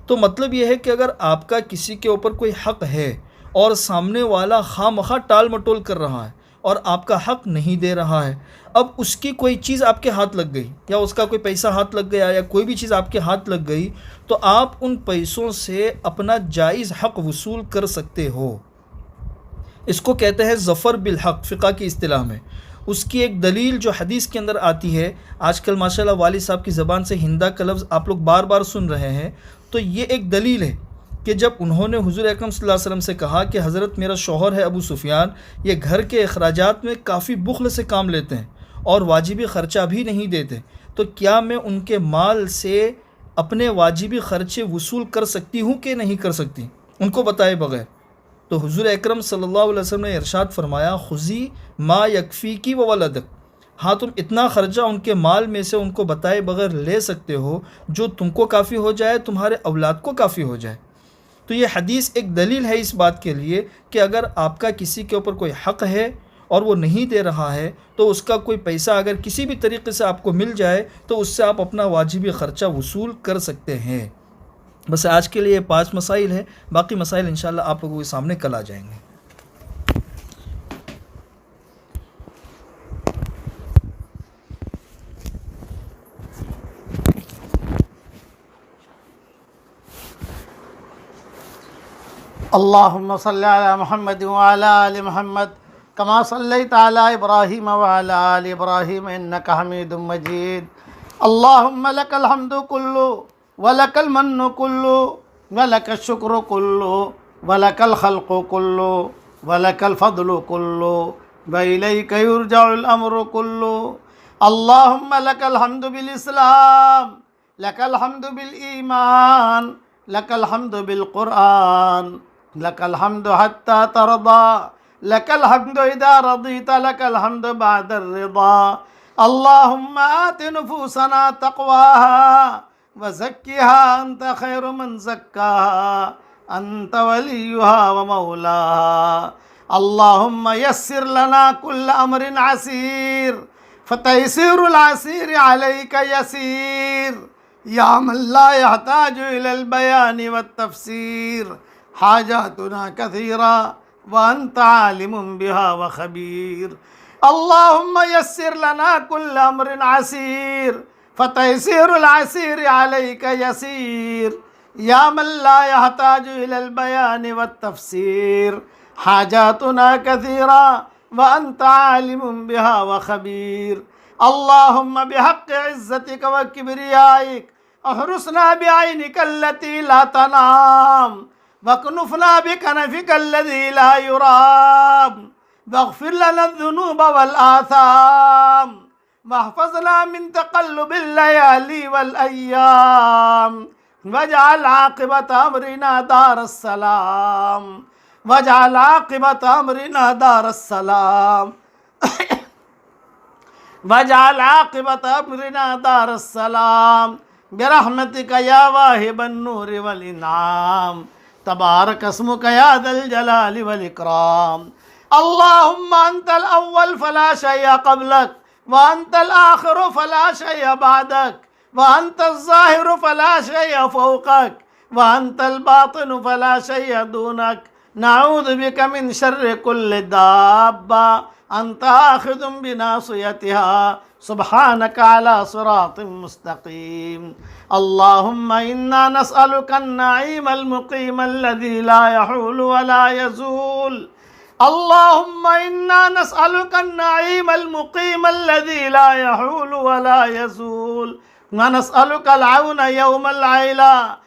تو مطلب یہ ہے کہ اگر آپ کا کسی کے اوپر کوئی حق ہے اور سامنے والا خواہ مخواہ ٹال مٹول کر رہا ہے اور آپ کا حق نہیں دے رہا ہے، اب اس کی کوئی چیز آپ کے ہاتھ لگ گئی یا اس کا کوئی پیسہ ہاتھ لگ گیا یا کوئی بھی چیز آپ کے ہاتھ لگ گئی، تو آپ ان پیسوں سے اپنا جائز حق وصول کر سکتے ہو. اس کو کہتے ہیں ظفر بالحق فقہ کی اصطلاح میں. اس کی ایک دلیل جو حدیث کے اندر آتی ہے، آج کل ماشاءاللہ والد صاحب کی زبان سے ہندا کا لفظ آپ لوگ بار بار سن رہے ہیں، تو یہ ایک دلیل ہے کہ جب انہوں نے حضور اکرم صلی اللہ علیہ وسلم سے کہا کہ حضرت میرا شوہر ہے ابو سفیان، یہ گھر کے اخراجات میں کافی بخل سے کام لیتے ہیں اور واجبی خرچہ بھی نہیں دیتے، تو کیا میں ان کے مال سے اپنے واجبی خرچے وصول کر سکتی ہوں کہ نہیں کر سکتی ان کو بتائے بغیر؟ تو حضور اکرم صلی اللہ علیہ وسلم نے ارشاد فرمایا خذی ما یکفیکی و ولدک، ہاں تم اتنا خرچہ ان کے مال میں سے ان کو بتائے بغیر لے سکتے ہو جو تم کو کافی ہو جائے، تمہارے اولاد کو کافی ہو جائے. تو یہ حدیث ایک دلیل ہے اس بات کے لیے کہ اگر آپ کا کسی کے اوپر کوئی حق ہے اور وہ نہیں دے رہا ہے تو اس کا کوئی پیسہ اگر کسی بھی طریقے سے آپ کو مل جائے تو اس سے آپ اپنا واجبی خرچہ وصول کر سکتے ہیں. بس آج کے لیے یہ 5 مسائل ہے، باقی مسائل انشاءاللہ آپ لوگوں کے سامنے کل آ جائیں گے. اللهم صل على محمد وعلى آل محمد كما صليت على إبراهيم وعلى آل إبراهيم إنك حميد مجيد. اللهم لك الحمد كله ولك المن كله ولك الشكر كله ولك الخلق كله ولك الفضل كله وإليك يرجع الأمر كله. اللهم لك الحمد بالإسلام، لك الحمد بالإيمان، لك الحمد بالقرآن، لك الحمد حتى ترضى، لك الحمد إذا رضيت، لك الحمد بعد الرضا. اللهم آت نفوسنا تقواها وزكها أنت خير من زكاها، أنت وليها ومولاها. اللهم يسر لنا كل أمر عسير، فتيسير العسير عليك يسير، يا من لا يحتاج إلى البيان والتفسير. حاجاتنا كثيرة وأنت عالم بها وخبير. اللهم يسر لنا كل أمر عسير، فتيسير العسير عليك يسير، يا من لا يحتاج إلى البيان والتفسير. حاجاتنا كثيرة وأنت عالم بها وخبير. اللهم بحق عزتك وكبريائك احرسنا بعينك التي لا تنام، واكنفنا بكنفك الذي لا يرام، واغفر لنا الذنوب والآثام، واحفظنا من تقلب الليالي والأيام، واجعل عاقبة أمرنا دار السلام، واجعل عاقبة أمرنا دار السلام، واجعل عاقبة أمرنا دار السلام برحمتك يا واهب النور والإنعام. تبارك اسمك يا ذا الجلال والإكرام. اللهم أنت الأول فلا شيء قبلك، وأنت الآخر فلا شيء بعدك، وأنت الظاهر فلا شيء فوقك، وأنت الباطن فلا شيء دونك. نعوذ بك من شر كل دابة أنت آخذ بناصيتها. سبحانك على صراط مستقيم. اللهم إنا نسألك النعيم المقيم الذي لا يحول ولا يزول. اللهم إنا نسألك النعيم المقيم الذي لا يحول ولا يزول، ونسألك العون يوم العيلة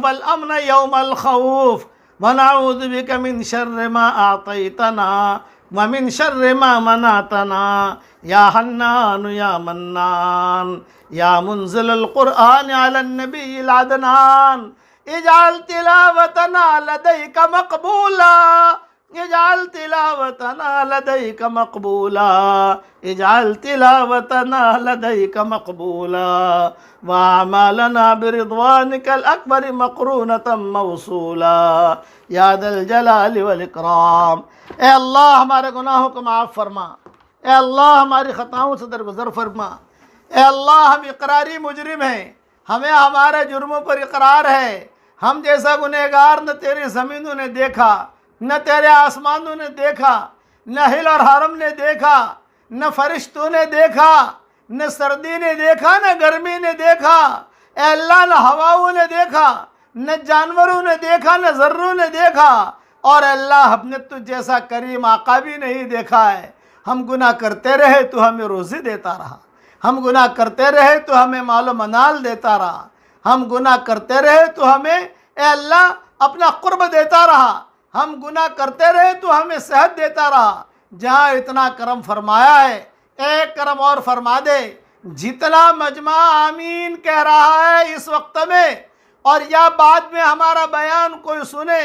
والأمن يوم الخوف، ونعوذ بك من شر ما أعطيتنا ومن شر ما منعتنا. يا حنان يا منان يا منزل القرآن على النبي العدنان، اجعل تلاوتنا لديك مقبولا اجعل تلاوتنا لديك مقبولا اجعل تلاوتنا لديك مقبولا وأعمالنا برضوانك الأكبر مقرونة موصولا یا ذا الجلال والإکرام۔ اے اللہ ہمارے گناہوں کو معاف فرما، اے اللہ ہماری خطاؤں سے درگزر فرما، اے اللہ ہم اقراری مجرم ہیں، ہمیں ہمارے جرموں پر اقرار ہے، ہم جیسا گنہگار نہ تیری زمینوں نے دیکھا، نہ تیرے آسمانوں نے دیکھا، نہ ہل اور حرم نے دیکھا، نہ فرشتوں نے دیکھا، نہ سردی نے دیکھا، نہ گرمی نے دیکھا، اے اللہ نہ ہواؤں نے دیکھا، نہ جانوروں نے دیکھا، نہ ذروں نے دیکھا، اور اللہ ہم نے تجھ جیسا کریم آقا بھی نہیں دیکھا ہے۔ ہم گناہ کرتے رہے تو ہمیں روزی دیتا رہا، ہم گناہ کرتے رہے تو ہمیں مال و منال دیتا رہا، ہم گناہ کرتے رہے تو ہمیں اے اللہ اپنا قرب دیتا رہا، ہم گناہ کرتے رہے تو ہمیں صحت دیتا رہا۔ جہاں اتنا کرم فرمایا ہے ایک کرم اور فرما دے، جتنا مجمع آمین کہہ رہا ہے اس وقت میں، اور یا بعد میں ہمارا بیان کوئی سنے،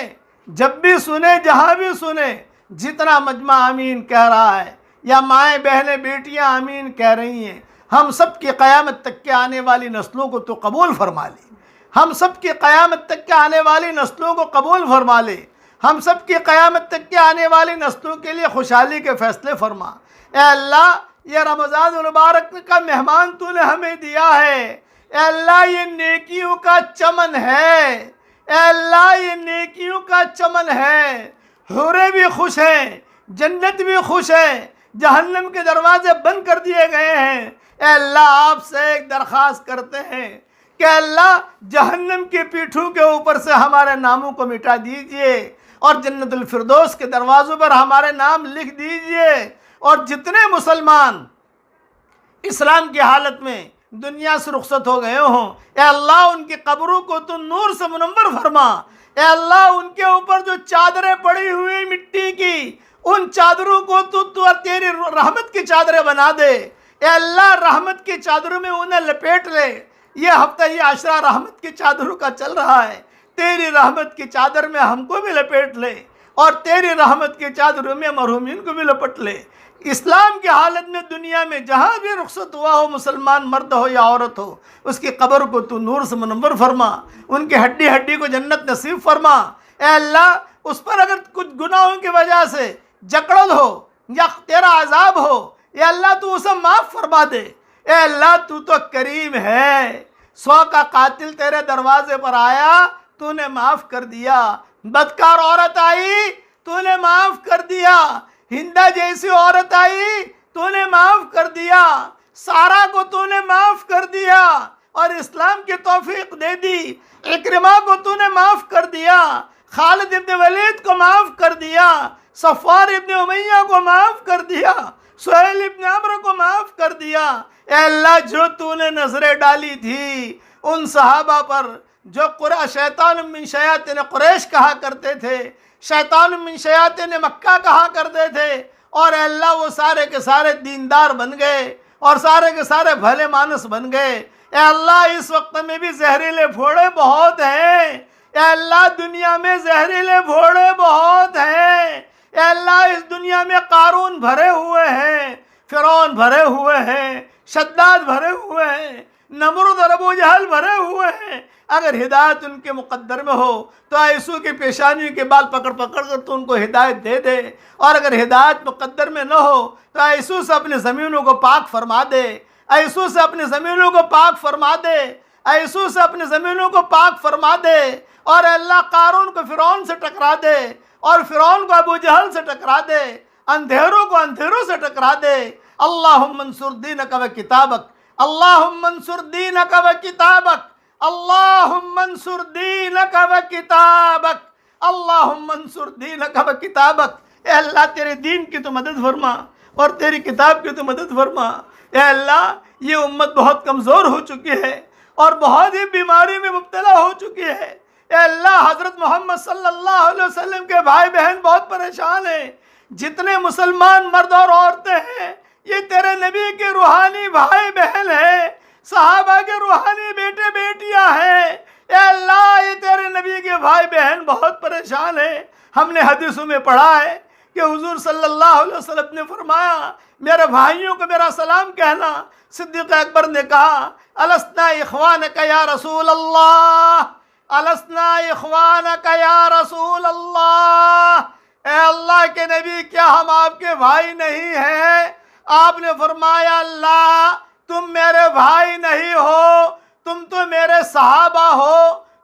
جب بھی سنے جہاں بھی سنے، جتنا مجمع آمین کہہ رہا ہے یا مائیں بہنیں بیٹیاں آمین کہہ رہی ہیں، ہم سب کی قیامت تک کے آنے والی نسلوں کو تو قبول فرما لے، ہم سب کی قیامت تک کے آنے والی نسلوں کو قبول فرما لے، ہم سب کی قیامت تک کے آنے والی نسلوں کے لیے خوشحالی کے فیصلے فرما۔ اے اللہ یہ رمضان المبارک کا مہمان تو نے ہمیں دیا ہے، اے اللہ یہ نیکیوں کا چمن ہے، اے اللہ یہ نیکیوں کا چمن ہے، حوریں بھی خوش ہیں، جنت بھی خوش ہے، جہنم کے دروازے بند کر دیے گئے ہیں۔ اے اللہ آپ سے ایک درخواست کرتے ہیں کہ اللہ جہنم کی پیٹھوں کے اوپر سے ہمارے ناموں کو مٹا دیجئے، اور جنت الفردوس کے دروازوں پر ہمارے نام لکھ دیجئے، اور جتنے مسلمان اسلام کی حالت میں دنیا سے رخصت ہو گئے ہوں، اے اللہ ان کی قبروں کو تو نور سے منور فرما، اے اللہ ان کے اوپر جو چادریں پڑی ہوئی مٹی کی، ان چادروں کو تو تیری رحمت کی چادریں بنا دے، اے اللہ رحمت کی چادروں میں انہیں لپیٹ لے۔ یہ ہفتہ یہ عشرہ رحمت کی چادروں کا چل رہا ہے، تیری رحمت کی چادر میں ہم کو بھی لپیٹ لے، اور تیری رحمت کی چادروں میں مرحومین کو بھی لپٹ لے۔ اسلام کی حالت میں دنیا میں جہاں بھی رخصت ہوا ہو، مسلمان مرد ہو یا عورت ہو، اس کی قبر کو تو نور سے منور فرما، ان کی ہڈی ہڈی کو جنت نصیب فرما۔ اے اللہ اس پر اگر کچھ گناہوں کی وجہ سے جکڑن ہو یا تیرا عذاب ہو، اے اللہ تو اسے معاف فرما دے۔ اے اللہ تو کریم ہے، 100 کا قاتل تیرے دروازے پر آیا تو نے معاف کر دیا، بدکار عورت آئی تو نے معاف کر دیا، ہندا جیسی عورت آئی تو نے معاف کر دیا، سارا کو تو نے معاف کر دیا، اور اسلام کی توفیق دے دی، اکرمہ کو تو نے معاف کر دیا، خالد ابن ولید کو معاف کر دیا، صفوان ابن امیہ کو معاف کر دیا، سہیل ابن عمرو کو معاف کر دیا۔ اے اللہ جو تو نے نظریں ڈالی تھی ان صحابہ پر جو شیطان من شیاطین قریش کہا کرتے تھے، شیطان من شیاطین مکہ کہا کرتے تھے، اور اے اللہ وہ سارے کے سارے دیندار بن گئے اور سارے کے سارے بھلے مانس بن گئے۔ اے اللہ اس وقت میں بھی زہریلے پھوڑے بہت ہیں، اے اللہ دنیا میں زہریلے پھوڑے بہت ہیں، اے اللہ اس دنیا میں قارون بھرے ہوئے ہیں، فرعون بھرے ہوئے ہیں، شداد بھرے ہوئے ہیں، نمرود اور ابو جہل بھرے ہوئے ہیں۔ اگر ہدایت ان کے مقدر میں ہو تو ایسو کی پیشانیوں کے بال پکڑ پکڑ کر تو ان کو ہدایت دے دے، اور اگر ہدایت مقدر میں نہ ہو تو ایسو سے اپنی زمینوں کو پاک فرما دے، ایسو سے اپنی زمینوں کو پاک فرما دے، ایسو سے اپنی زمینوں کو پاک فرما دے، اور اللہ قارون کو فرعون سے ٹکرا دے، اور فرعون کو ابو جہل سے ٹکرا دے، اندھیروں کو اندھیروں سے ٹکرا دے۔ اللہم انصر دینک و کتابک، اللہم انصر دینک و کتابک، اللہم انصر دینک و کتابک، اللہم انصر دینک و کتابک۔ اے اللہ تیرے دین کی تو مدد فرما اور تیری کتاب کی تو مدد فرما۔ اے اللہ یہ امت بہت کمزور ہو چکی ہے اور بہت ہی بیماری میں مبتلا ہو چکی ہے۔ اے اللہ حضرت محمد صلی اللہ علیہ وسلم کے بھائی بہن بہت پریشان ہیں، جتنے مسلمان مرد اور عورتیں ہیں یہ تیرے نبی کے روحانی بھائی بہن ہیں، صحابہ کے روحانی بیٹے بیٹیاں ہیں۔ اے اللہ یہ تیرے نبی کے بھائی بہن بہت پریشان ہیں، ہم نے حدیثوں میں پڑھا ہے کہ حضور صلی اللہ علیہ وسلم نے فرمایا میرے بھائیوں کو میرا سلام کہنا۔ صدیق اکبر نے کہا السنا اخوانک یا رسول اللہ، السنا اخوانک یا رسول اللہ، اے اللہ کے نبی کیا ہم آپ کے بھائی نہیں ہیں؟ آپ نے فرمایا اللہ تم میرے بھائی نہیں ہو، تم تو میرے صحابہ ہو،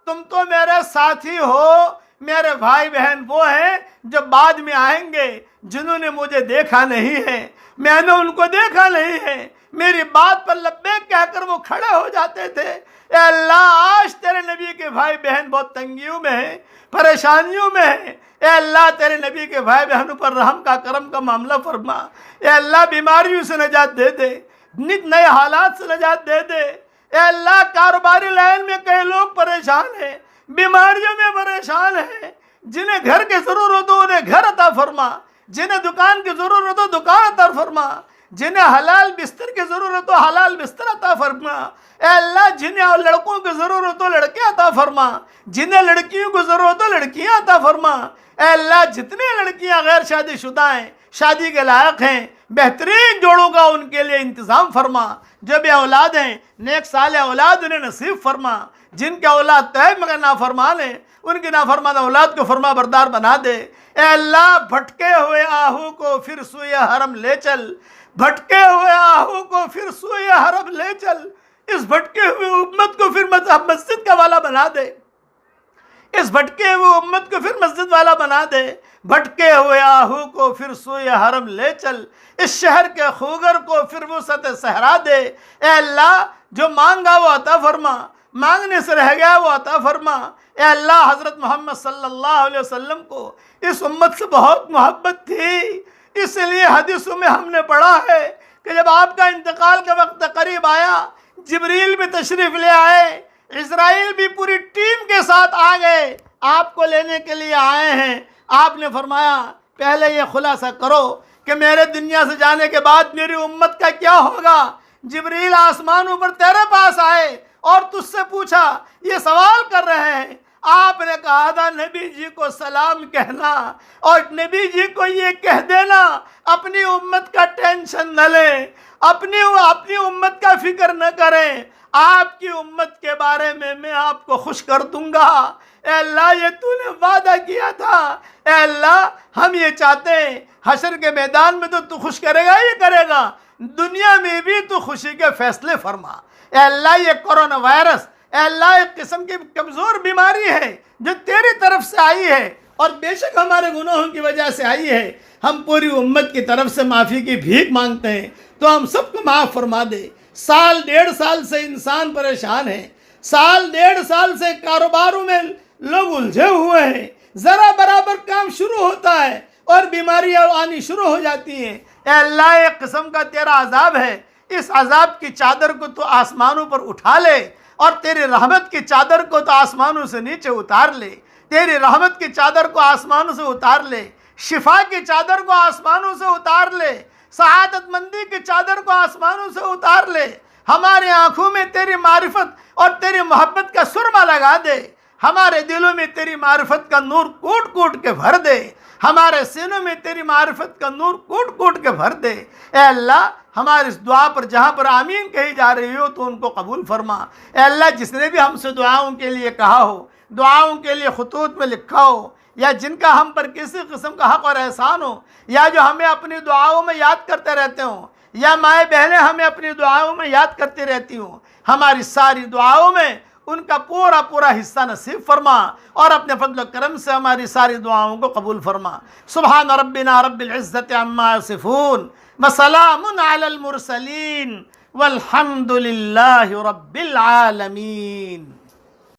تم تو میرے ساتھی ہو۔ میرے بھائی بہن وہ ہیں جو بعد میں آئیں گے، جنہوں نے مجھے دیکھا نہیں ہے، میں نے ان کو دیکھا نہیں ہے، میری بات پر لبیک کہہ کر وہ کھڑے ہو جاتے تھے۔ اے اللہ آج تیرے نبی کے بھائی بہن بہت تنگیوں میں ہیں، پریشانیوں میں ہیں، اے اللہ تیرے نبی کے بھائی بہنوں پر رحم کا کرم کا معاملہ فرما، اے اللہ بیماریوں سے نجات دے دے، نت نئے حالات سے نجات دے دے۔ اے اللہ کاروباری لائن میں کئی لوگ پریشان ہیں، بیماریوں میں پریشان ہیں، جنہیں گھر کی ضرورت ہو انہیں گھر عطا فرما، جنہیں دکان کی ضرورت ہو دکان عطا فرما، جنہیں حلال بستر کی ضرورت ہو حلال بستر عطا فرما۔ اے اللہ جنہیں لڑکوں کی ضرورت ہو لڑکے عطا فرما، جنہیں لڑکیوں کی ضرورت ہو لڑکیاں عطا فرما۔ اے اللہ جتنے لڑکیاں غیر شادی شدہ ہیں، شادی کے لائق ہیں، بہترین جوڑوں کا ان کے لیے انتظام فرما۔ جو بھی اولاد ہیں نیک صالح اولاد انہیں نصیب فرما، جن کے اولاد طیب مگر نافرمان ہیں ان کی نافرمان اولاد کو فرما بردار بنا دے۔ اے اللہ بھٹکے ہوئے آہو کو پھر سوئے حرم لے چل، بھٹکے ہوئے آہو کو پھر سوئے حرم لے چل، اس بھٹکے ہوئے امت کو پھر مسجد کا والا بنا دے، اس بھٹکے ہوئے امت کو پھر مسجد والا بنا دے۔ بھٹکے ہوئے آہو کو پھر سوئے حرم لے چل، اس شہر کے خوگر کو پھر وسعت صحرا دے۔ اے اللہ جو مانگا وہ عطا فرما، مانگنے سے رہ گیا وہ عطا فرما۔ اے اللہ حضرت محمد صلی اللہ علیہ وسلم کو اس امت سے بہت محبت تھی، اس لیے حدیثوں میں ہم نے پڑھا ہے کہ جب آپ کا انتقال کا وقت قریب آیا جبریل بھی تشریف لے آئے، اسرائیل بھی پوری ٹیم کے ساتھ آ گئے، آپ کو لینے کے لیے آئے ہیں۔ آپ نے فرمایا پہلے یہ خلاصہ کرو کہ میرے دنیا سے جانے کے بعد میری امت کا کیا ہوگا۔ جبریل آسمانوں پر تیرے پاس آئے اور تجھ سے پوچھا، یہ سوال کر رہے ہیں۔ آپ نے کہا تھا نبی جی کو سلام کہنا اور نبی جی کو یہ کہہ دینا اپنی امت کا ٹینشن نہ لیں، اپنی امت کا فکر نہ کریں، آپ کی امت کے بارے میں آپ کو خوش کر دوں گا۔ اے اللہ یہ تو نے وعدہ کیا تھا، اے اللہ ہم یہ چاہتے ہیں حشر کے میدان میں تو خوش کرے گا ہی کرے گا، دنیا میں بھی تو خوشی کے فیصلے فرما۔ اے اللہ یہ کورونا وائرس اے اللہ ایک قسم کی کمزور بیماری ہے جو تیری طرف سے آئی ہے اور بے شک ہمارے گناہوں کی وجہ سے آئی ہے، ہم پوری امت کی طرف سے معافی کی بھیک مانگتے ہیں تو ہم سب کو معاف فرما دے۔ سال ڈیڑھ سال سے انسان پریشان ہے، سال ڈیڑھ سال سے کاروباروں میں لوگ الجھے ہوئے ہیں، ذرا برابر کام شروع ہوتا ہے اور بیماریاں آنی شروع ہو جاتی ہیں۔ اے اللہ ایک قسم کا تیرا عذاب ہے، اس عذاب کی چادر کو تو آسمانوں پر اٹھا لے اور تیری رحمت کی چادر کو تو آسمانوں سے نیچے اتار لے، تیری رحمت کی چادر کو آسمانوں سے اتار لے، شفا کی چادر کو آسمانوں سے اتار لے، سعادت مندی کی چادر کو آسمانوں سے اتار لے، ہمارے آنکھوں میں تیری معرفت اور تیری محبت کا سرما لگا دے، ہمارے دلوں میں تیری معرفت کا نور کوٹ کوٹ کے بھر دے، ہمارے سینوں میں تیری معرفت کا نور کوٹ کوٹ کے بھر دے۔ اے اللہ ہماری اس دعا پر جہاں پر آمین کہی جا رہی ہو تو ان کو قبول فرما۔ اے اللہ جس نے بھی ہم سے دعاؤں کے لیے کہا ہو، دعاؤں کے لیے خطوط میں لکھا ہو، یا جن کا ہم پر کسی قسم کا حق اور احسان ہو، یا جو ہمیں اپنی دعاؤں میں یاد کرتے رہتے ہوں، یا مائیں بہنیں ہمیں اپنی دعاؤں میں یاد کرتی رہتی ہوں، ہماری ساری دعاؤں میں ان کا پورا پورا حصہ نصیب فرما اور اپنے فضل و کرم سے ہماری ساری دعاؤں کو قبول فرما۔ سبحان ربنا رب العزت عما یصفون وسلام علی المرسلین والحمد للہ رب العالمین۔